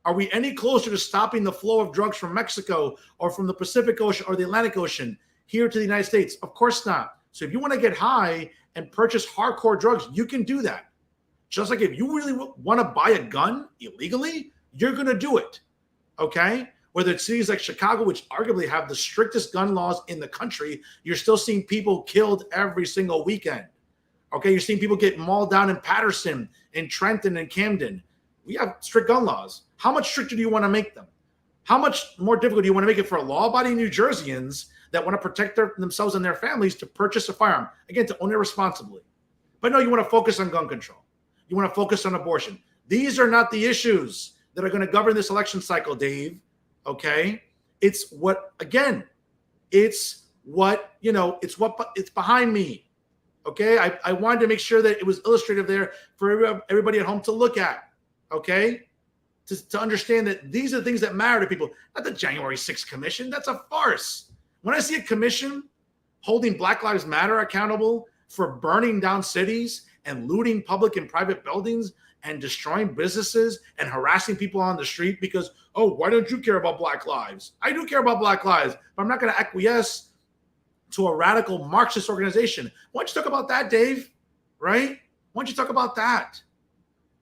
Are we any closer to stopping the flow of drugs from Mexico or from the Pacific Ocean or the Atlantic Ocean here to the United States? Of course not. So if you want to get high and purchase hardcore drugs, you can do that. Just like if you really want to buy a gun illegally, you're going to do it. Okay? Whether it's cities like Chicago, which arguably have the strictest gun laws in the country, you're still seeing people killed every single weekend. Okay? You're seeing people get mauled down in Patterson, in Trenton, and Camden. We have strict gun laws. How much stricter do you want to make them? How much more difficult do you want to make it for law-abiding New Jerseyans that want to protect themselves and their families to purchase a firearm? Again, to own it responsibly. But no, you want to focus on gun control. You want to focus on abortion. These are not the issues that are going to govern this election cycle, Dave. Okay? It's behind me. Okay? I wanted to make sure that it was illustrative there for everybody at home to look at. Okay? To understand that these are the things that matter to people. Not the January 6th commission. That's a farce. When I see a commission holding Black Lives Matter accountable for burning down cities and looting public and private buildings and destroying businesses and harassing people on the street because, oh, why don't you care about Black lives? I do care about Black lives, but I'm not going to acquiesce to a radical Marxist organization. Why don't you talk about that, Dave? Right? Why don't you talk about that?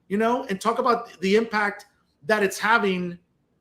And talk about the impact that it's having,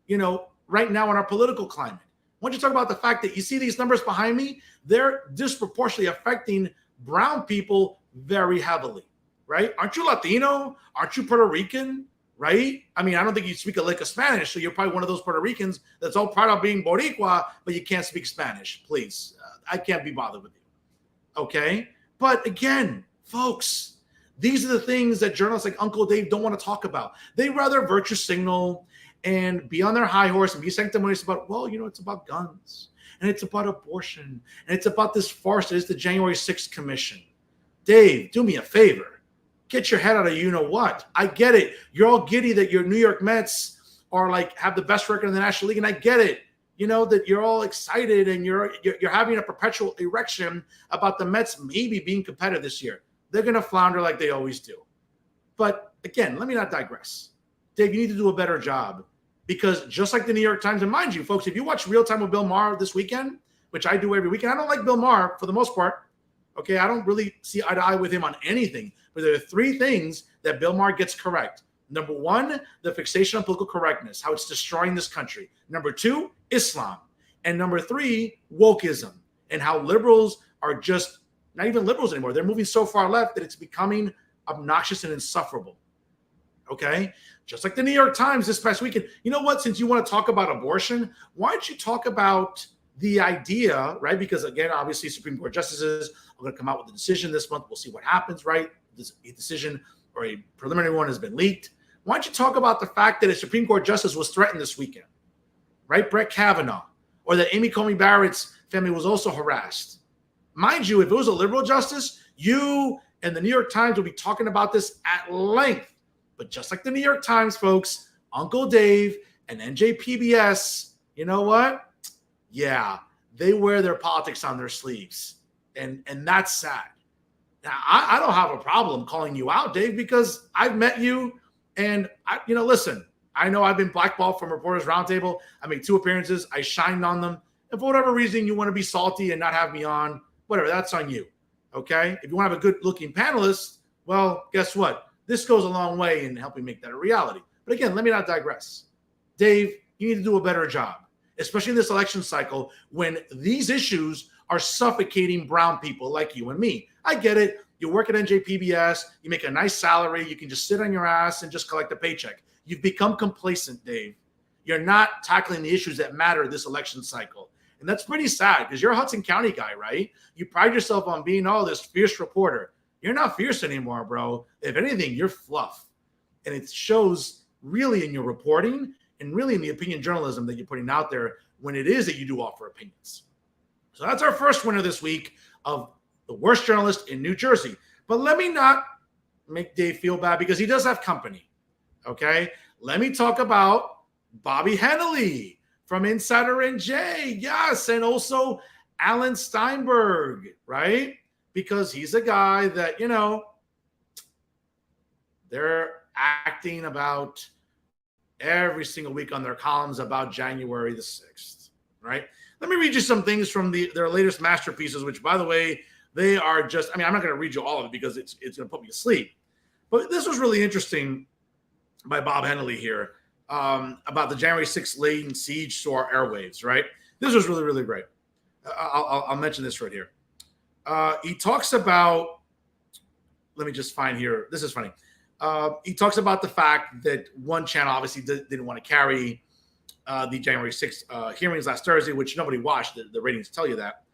right now in our political climate. Why don't you talk about the fact that you see these numbers behind me? They're disproportionately affecting brown people very heavily, right? Aren't you Latino? Aren't you Puerto Rican? Right? I mean, I don't think you speak a lick of Spanish, so you're probably one of those Puerto Ricans that's all proud of being Boricua, but you can't speak Spanish. Please, I can't be bothered with you. Okay? But again, folks, these are the things that journalists like Uncle Dave don't want to talk about. They rather virtue signal and be on their high horse and be sanctimonious about, well, it's about guns, and it's about abortion, and it's about this farce that is the January 6th Commission. Dave, do me a favor. Get your head out of you-know-what. I get it. You're all giddy that your New York Mets are have the best record in the National League, and I get it. That you're all excited and you're having a perpetual erection about the Mets maybe being competitive this year. They're going to flounder like they always do. But again, let me not digress. Dave, you need to do a better job, because just like the New York Times, and mind you, folks, if you watch Real Time with Bill Maher this weekend, which I do every weekend, I don't like Bill Maher for the most part. Okay, I don't really see eye to eye with him on anything. But there are three things that Bill Maher gets correct. Number one, the fixation on political correctness, how it's destroying this country. Number two, Islam. And number three, wokeism, and how liberals are just not even liberals anymore. They're moving so far left that it's becoming obnoxious and insufferable. Okay? Just like the New York Times this past weekend. You know what? Since you want to talk about abortion, why don't you talk about the idea, right? Because again, obviously, Supreme Court justices are going to come out with a decision this month. We'll see what happens, right? This decision or a preliminary one has been leaked. Why don't you talk about the fact that a Supreme Court justice was threatened this weekend, right? Brett Kavanaugh, or that Amy Coney Barrett's family was also harassed. Mind you, if it was a liberal justice, you and the New York Times will be talking about this at length. But just like the New York Times, folks, Uncle Dave and NJPBS, you know what? Yeah, they wear their politics on their sleeves. And that's sad. Now, I don't have a problem calling you out, Dave, because I've met you. And, listen, I know I've been blackballed from Reporters Roundtable. I made 2 appearances. I shined on them. And for whatever reason you want to be salty and not have me on, whatever, that's on you. Okay? If you want to have a good-looking panelist, well, guess what? This goes a long way in helping make that a reality. But again, let me not digress. Dave, you need to do a better job, especially in this election cycle when these issues are suffocating brown people like you and me. I get it. You work at NJPBS, you make a nice salary, you can just sit on your ass and just collect a paycheck. You've become complacent, Dave. You're not tackling the issues that matter this election cycle. And that's pretty sad because you're a Hudson County guy, right? You pride yourself on being, this fierce reporter. You're not fierce anymore, bro. If anything, you're fluff. And it shows really in your reporting and really in the opinion journalism that you're putting out there when it is that you do offer opinions. So that's our first winner this week of the worst journalist in New Jersey. But let me not make Dave feel bad because he does have company, okay? Let me talk about Bobby Hennelly from Insider NJ, yes, and also Alan Steinberg, right? Because he's a guy that, they're acting about every single week on their columns about January the 6th, right? Let me read you some things from their latest masterpieces, which, by the way, they are just, I'm not going to read you all of it because it's going to put me to sleep. But this was really interesting by Bob Hennelly here about the January 6th latent siege to our airwaves, right? This was really, really great. I'll mention this right here. He talks about, let me just find here. This is funny. He talks about the fact that one channel obviously didn't want to carry the January 6th hearings last Thursday, which nobody watched. The ratings tell you that.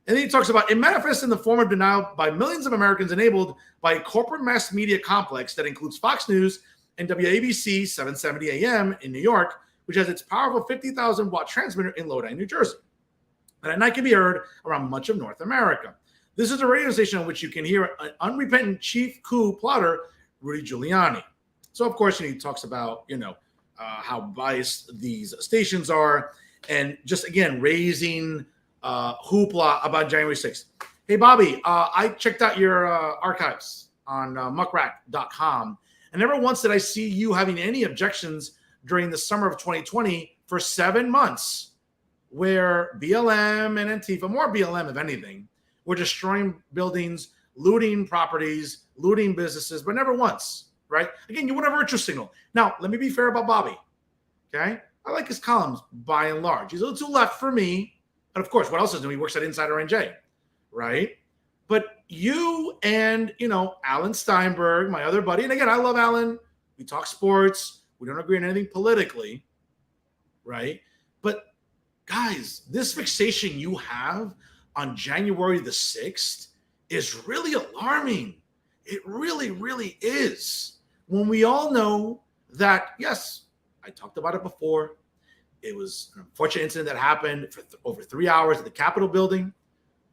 And then he talks about it manifests in the form of denial by millions of Americans enabled by a corporate mass media complex that includes Fox News and WABC 770 AM in New York, which has its powerful 50,000 watt transmitter in Lodi, New Jersey. And at night can be heard around much of North America. This is a radio station on which you can hear an unrepentant chief coup plotter, Rudy Giuliani. So, of course, he talks about, how biased these stations are and just, again, raising hoopla about January 6th. Hey, Bobby, I checked out your archives on muckrack.com, and never once did I see you having any objections during the summer of 2020 for 7 months where BLM and Antifa, more BLM if anything, were destroying buildings, looting properties, looting businesses, but never once, right? Again, you want a virtue signal. Now, let me be fair about Bobby, okay? I like his columns by and large. He's a little too left for me. And of course, what else is new? He works at Insider NJ, right? But you and, Alan Steinberg, my other buddy, and again, I love Alan. We talk sports. We don't agree on anything politically, right? But guys, this fixation you have on January the 6th is really alarming. It really, really is. When we all know that, yes, I talked about it before. It was an unfortunate incident that happened for over 3 hours at the Capitol building.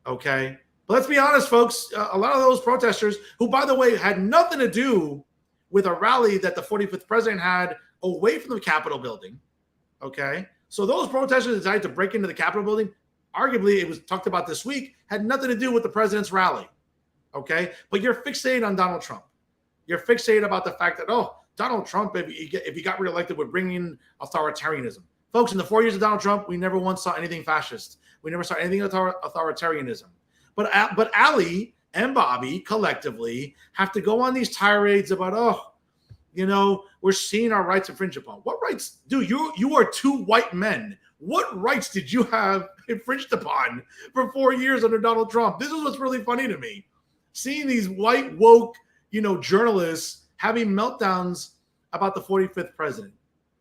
Okay. But let's be honest, folks. A lot of those protesters, who, by the way, had nothing to do with a rally that the 45th president had away from the Capitol building. Okay. So those protesters decided to break into the Capitol building. Arguably, it was talked about this week, had nothing to do with the president's rally. Okay. But you're fixated on Donald Trump. You're fixated about the fact that, Donald Trump, if he got reelected, would bring in authoritarianism. Folks, in the 4 years of Donald Trump, we never once saw anything fascist. We never saw anything authoritarianism. But Ali and Bobby collectively have to go on these tirades about, we're seeing our rights infringed upon. What rights? Dude, you are two white men. What rights did you have infringed upon for 4 years under Donald Trump? This is what's really funny to me. Seeing these white woke, journalists having meltdowns about the 45th president.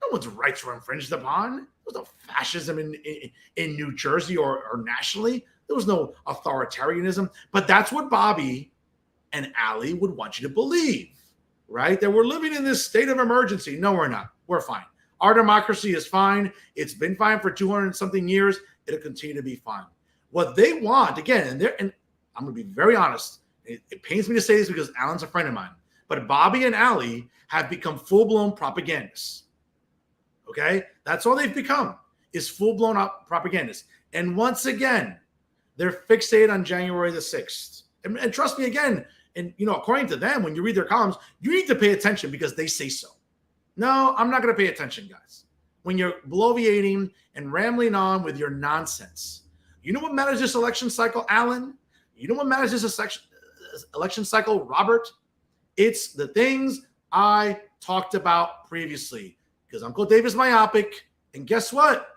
No one's rights were infringed upon. There was no fascism in New Jersey or nationally. There was no authoritarianism. But that's what Bobby and Ali would want you to believe, right? That we're living in this state of emergency. No, we're not. We're fine. Our democracy is fine. It's been fine for 200 and something years. It'll continue to be fine. What they want, again, and I'm going to be very honest. It pains me to say this because Alan's a friend of mine. But Bobby and Ali have become full-blown propagandists. Okay? That's all they've become, is full-blown propagandists. And once again, they're fixated on January the 6th. And trust me, again, and according to them, when you read their columns, you need to pay attention because they say so. No, I'm not going to pay attention, guys. When you're bloviating and rambling on with your nonsense. You know what matters this election cycle, Alan? You know what matters this election cycle, Robert? It's the things I talked about previously. Because Uncle Dave is myopic. And guess what?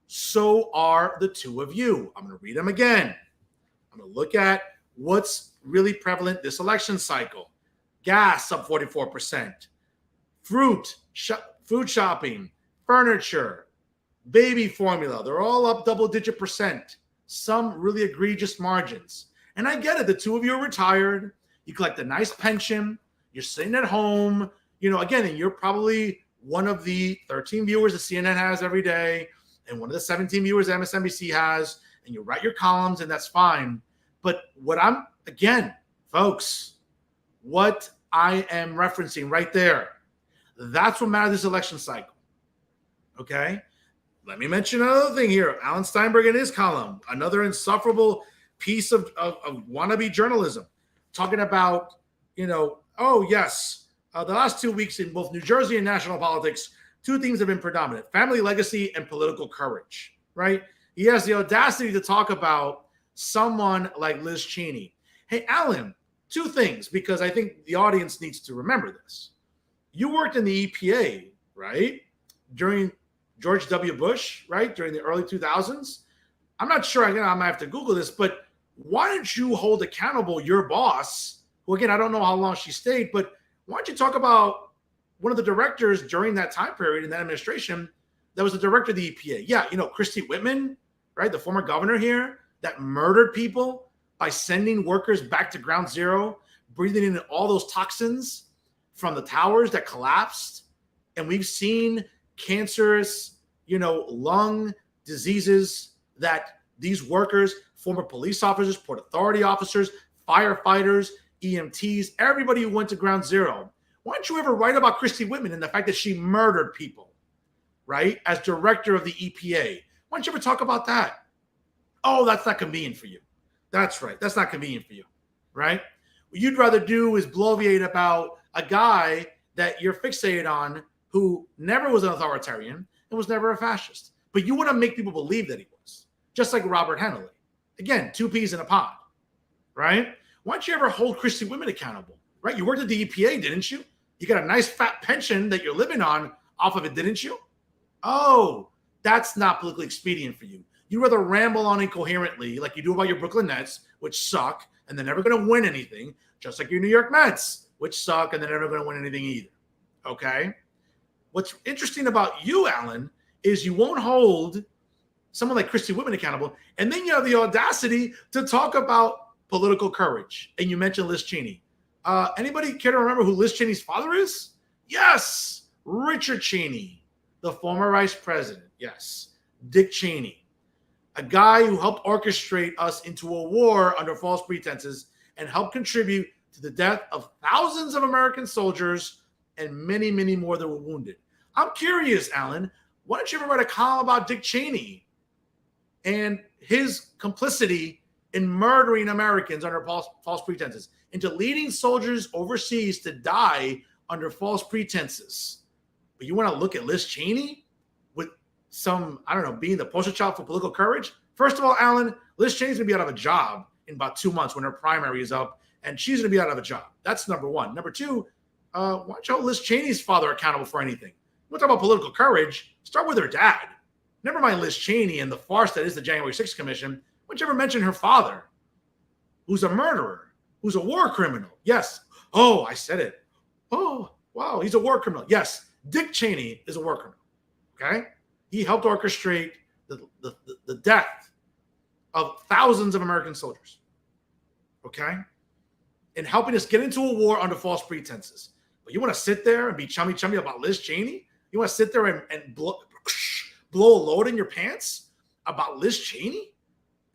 So are the two of you. I'm going to read them again. I'm going to look at what's really prevalent this election cycle. Gas up 44%. Food shopping, furniture, baby formula. They're all up double-digit percent. Some really egregious margins. And I get it. The two of you are retired. You collect a nice pension. You're sitting at home. Again, and you're probably one of the 13 viewers that CNN has every day and one of the 17 viewers MSNBC has, and you write your columns, and that's fine. But folks, what I am referencing right there, that's what matters this election cycle. Okay? Let me mention another thing here. Alan Steinberg in his column, another insufferable piece of wannabe journalism, talking about, the last 2 weeks in both New Jersey and national politics, two themes have been predominant: family legacy and political courage, right? He has the audacity to talk about someone like Liz Cheney. Hey, Alan, two things, because I think the audience needs to remember this. You worked in the EPA, right? During George W. Bush, right? During the early 2000s. I'm not sure, I might have to Google this, but why don't you hold accountable your boss, who, again, I don't know how long she stayed, but why don't you talk about one of the directors during that time period in that administration that was the director of the EPA? Yeah, Christy Whitman, right? The former governor here that murdered people by sending workers back to ground zero, breathing in all those toxins from the towers that collapsed. And we've seen cancerous, lung diseases that these workers, former police officers, Port Authority officers, firefighters, EMTs, everybody who went to ground zero. Why don't you ever write about Christy Whitman and the fact that she murdered people, right? As director of the EPA. Why don't you ever talk about that? Oh, that's not convenient for you. That's right. That's not convenient for you, right? What you'd rather do is bloviate about a guy that you're fixated on who never was an authoritarian and was never a fascist. But you want to make people believe that he was, just like Robert Henley. Again, two peas in a pod, right? Why don't you ever hold Christy Whitman accountable, right? You worked at the EPA, didn't you? You got a nice fat pension that you're living on off of it, didn't you? Oh, that's not politically expedient for you. You'd rather ramble on incoherently like you do about your Brooklyn Nets, which suck, and they're never going to win anything, just like your New York Mets, which suck, and they're never going to win anything either. Okay? What's interesting about you, Alan, is you won't hold someone like Christy Whitman accountable, and then you have the audacity to talk about political courage. And you mentioned Liz Cheney. Anybody care to remember who Liz Cheney's father is? Yes, Richard Cheney, the former vice president. Yes, Dick Cheney, a guy who helped orchestrate us into a war under false pretenses and helped contribute to the death of thousands of American soldiers and many, many more that were wounded. I'm curious, Alan, why don't you ever write a column about Dick Cheney and his complicity in murdering Americans under false pretenses, into leading soldiers overseas to die under false pretenses? But you want to look at Liz Cheney with some, I don't know, being the poster child for political courage? First of all, Alan, Liz Cheney's going to be out of a job in about 2 months when her primary is up, and she's going to be out of a job. That's number one. Number two, why don't you hold Liz Cheney's father accountable for anything? We'll talk about political courage. Start with her dad. Never mind Liz Cheney and the farce that is the January 6th Commission. Why don't you ever mention her father, who's a murderer, who's a war criminal? Yes. Oh, I said it. Oh, wow, he's a war criminal. Yes, Dick Cheney is a war criminal. Okay? He helped orchestrate the death of thousands of American soldiers. Okay? And helping us get into a war under false pretenses. But you want to sit there and be chummy about Liz Cheney? You want to sit there and blow a load in your pants about Liz Cheney?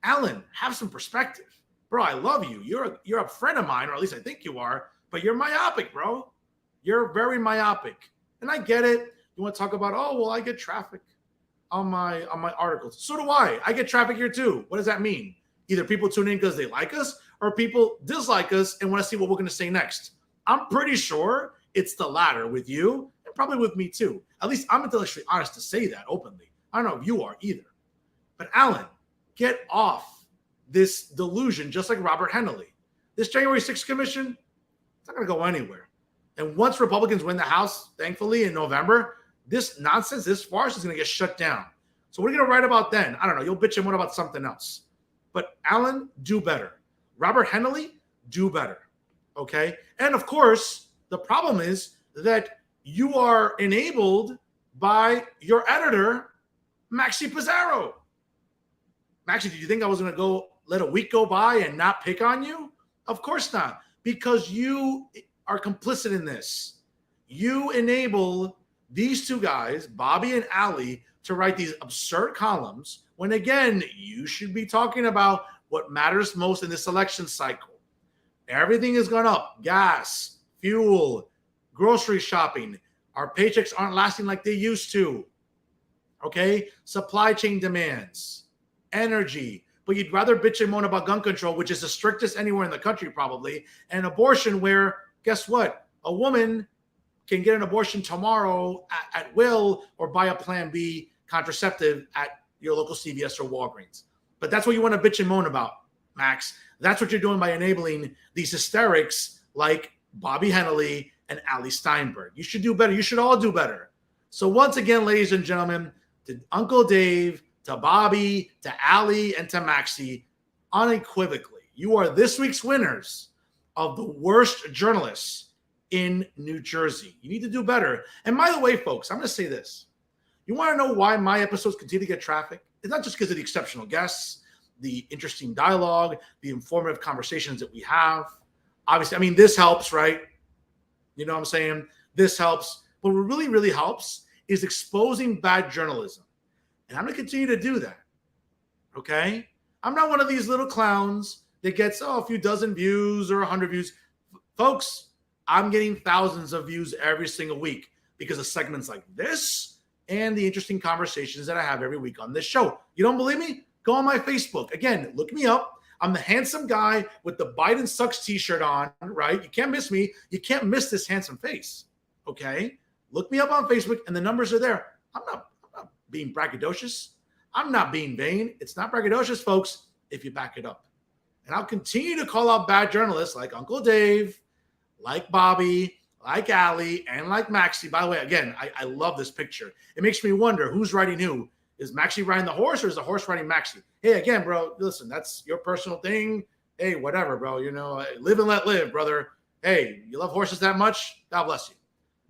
Alan, have some perspective. Bro, I love you. You're a friend of mine, or at least I think you are, but you're myopic, bro. You're very myopic. And I get it. You want to talk about, oh, well, I get traffic on my articles. So do I. I get traffic here too. What does that mean? Either people tune in because they like us, or people dislike us and want to see what we're going to say next. I'm pretty sure it's the latter with you, and probably with me too. At least I'm intellectually honest to say that openly. I don't know if you are either. But Alan, get off this delusion, just like Robert Henley. This January 6th Commission, it's not going to go anywhere. And once Republicans win the House, thankfully, in November, this nonsense, this farce is going to get shut down. So what are you going to write about then? I don't know. You'll bitch and moan about something else. But Alan, do better. Robert Henley, do better. Okay? And of course, the problem is that you are enabled by your editor, Maxi Pizarro. Maxi, did you think I was going to go let a week go by and not pick on you? Of course not, because you are complicit in this. You enable these two guys, Bobby and Ali, to write these absurd columns when, again, you should be talking about what matters most in this election cycle. Everything has gone up. Gas, fuel, grocery shopping. Our paychecks aren't lasting like they used to. Okay? Supply chain demands, energy. But you'd rather bitch and moan about gun control, which is the strictest anywhere in the country probably, and abortion where, guess what? A woman can get an abortion tomorrow at will, or buy a Plan B contraceptive at your local CVS or Walgreens. But that's what you want to bitch and moan about, Max. That's what you're doing by enabling these hysterics like Bobby Henley and Ali Steinberg. You should do better. You should all do better. So once again, ladies and gentlemen, to Uncle Dave, to Bobby, to Ali, and to Maxie, unequivocally, you are this week's winners of the worst journalists in New Jersey. You need to do better. And by the way, folks, I'm going to say this. You want to know why my episodes continue to get traffic? It's not just because of the exceptional guests, the interesting dialogue, the informative conversations that we have. Obviously, I mean, this helps, right? You know what I'm saying? This helps. But what really, really helps is exposing bad journalism. And I'm going to continue to do that. Okay? I'm not one of these little clowns that gets, a few dozen views or 100 views. Folks, I'm getting thousands of views every single week because of segments like this and the interesting conversations that I have every week on this show. You don't believe me? Go on my Facebook. Again, look me up. I'm the handsome guy with the Biden Sucks t-shirt on, right? You can't miss me. You can't miss this handsome face, okay? Look me up on Facebook, and the numbers are there. I'm not being braggadocious. I'm not being vain. It's not braggadocious, folks, if you back it up. And I'll continue to call out bad journalists like Uncle Dave, like Bobby, like Ali, and like Maxie. By the way, again, I love this picture. It makes me wonder who's writing who. Is Maxie riding the horse or is the horse riding Maxie? Hey, again, bro, listen, that's your personal thing. Hey, whatever, bro. Live and let live, brother. Hey, you love horses that much? God bless you.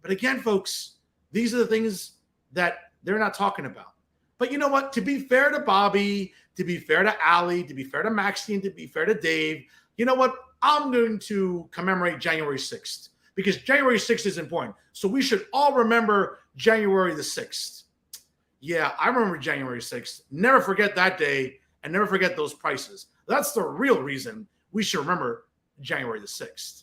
But again, folks, these are the things that they're not talking about. But you know what? To be fair to Bobby, to be fair to Allie, to be fair to Maxie, and to be fair to Dave, you know what? I'm going to commemorate January 6th because January 6th is important. So we should all remember January the 6th. Yeah, I remember January 6th. Never forget that day and never forget those prices. That's the real reason we should remember January the 6th,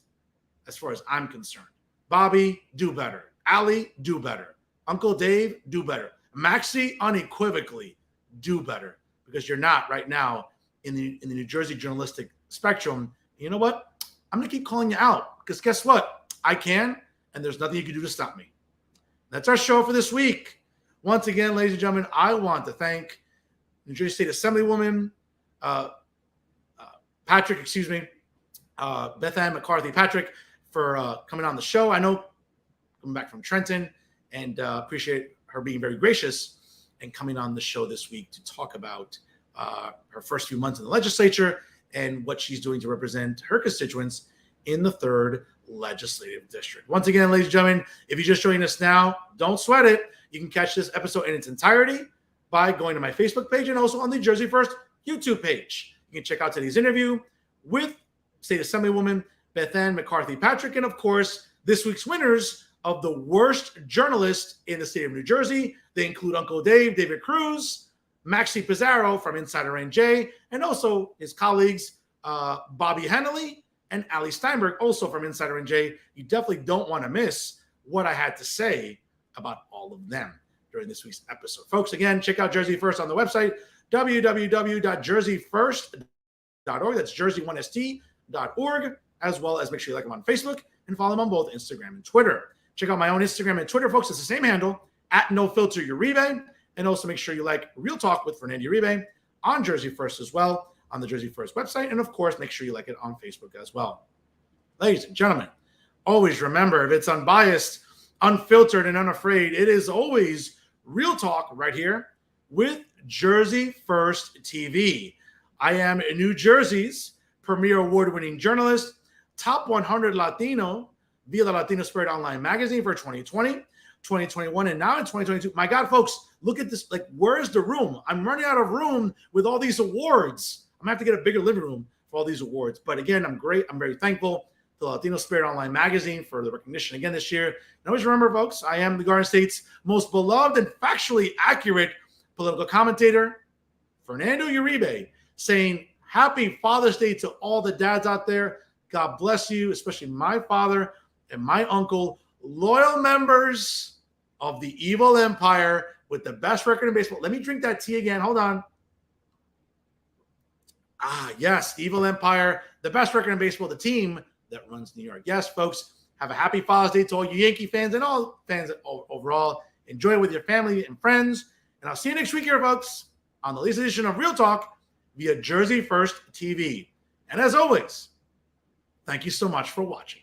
as far as I'm concerned. Bobby, do better. Allie, do better. Uncle Dave, do better. Maxie, unequivocally, do better because you're not right now in the New Jersey journalistic spectrum. You know what? I'm going to keep calling you out because guess what? I can, and there's nothing you can do to stop me. That's our show for this week. Once again, ladies and gentlemen, I want to thank New Jersey State Assemblywoman Bethanne McCarthy Patrick for coming on the show. I know coming back from Trenton, and appreciate her being very gracious and coming on the show this week to talk about her first few months in the legislature and what she's doing to represent her constituents in the 3rd Legislative District. Once again, ladies and gentlemen, if you just joined us now, don't sweat it. You can catch this episode in its entirety by going to my Facebook page and also on the Jersey First YouTube page. You can check out today's interview with State Assemblywoman Bethanne McCarthy Patrick, and of course, this week's winners of the worst journalist in the state of New Jersey. They include Uncle Dave, David Cruz, Maxie Pizarro from Insider NJ, and also his colleagues Bobby Hennelly and Ali Steinberg, also from Insider NJ. You definitely don't want to miss what I had to say about all of them during this week's episode. Folks, again, check out Jersey First on the website, www.jerseyfirst.org. That's jersey1st.org, as well as make sure you like them on Facebook and follow them on both Instagram and Twitter. Check out my own Instagram and Twitter, folks. It's the same handle, @NoFilterUribe. And also make sure you like Real Talk with Fernando Uribe on Jersey First as well, on the Jersey First website. And of course, make sure you like it on Facebook as well. Ladies and gentlemen, always remember, if it's unbiased, unfiltered, and unafraid, it is always Real Talk right here with Jersey First TV. I am New Jersey's premier award-winning journalist, top 100 Latino via the Latino Spirit Online magazine for 2020, 2021, and now in 2022. My God, folks, look at this. Like, where's the room? I'm running out of room with all these awards. I'm going to have to get a bigger living room for all these awards. But again, I'm great. I'm very thankful to the Latino Spirit Online magazine for the recognition again this year. And always remember, folks, I am the Garden State's most beloved and factually accurate political commentator, Fernando Uribe, saying happy Father's Day to all the dads out there. God bless you, especially my father and my uncle, loyal members of the evil empire with the best record in baseball. Let me drink that tea again. Hold on. Ah, yes, evil empire, the best record in baseball, the team that runs New York. Yes, folks, have a happy Father's Day to all you Yankee fans and all fans overall. Enjoy it with your family and friends. And I'll see you next week here, folks, on the latest edition of Real Talk via Jersey First TV. And as always, thank you so much for watching.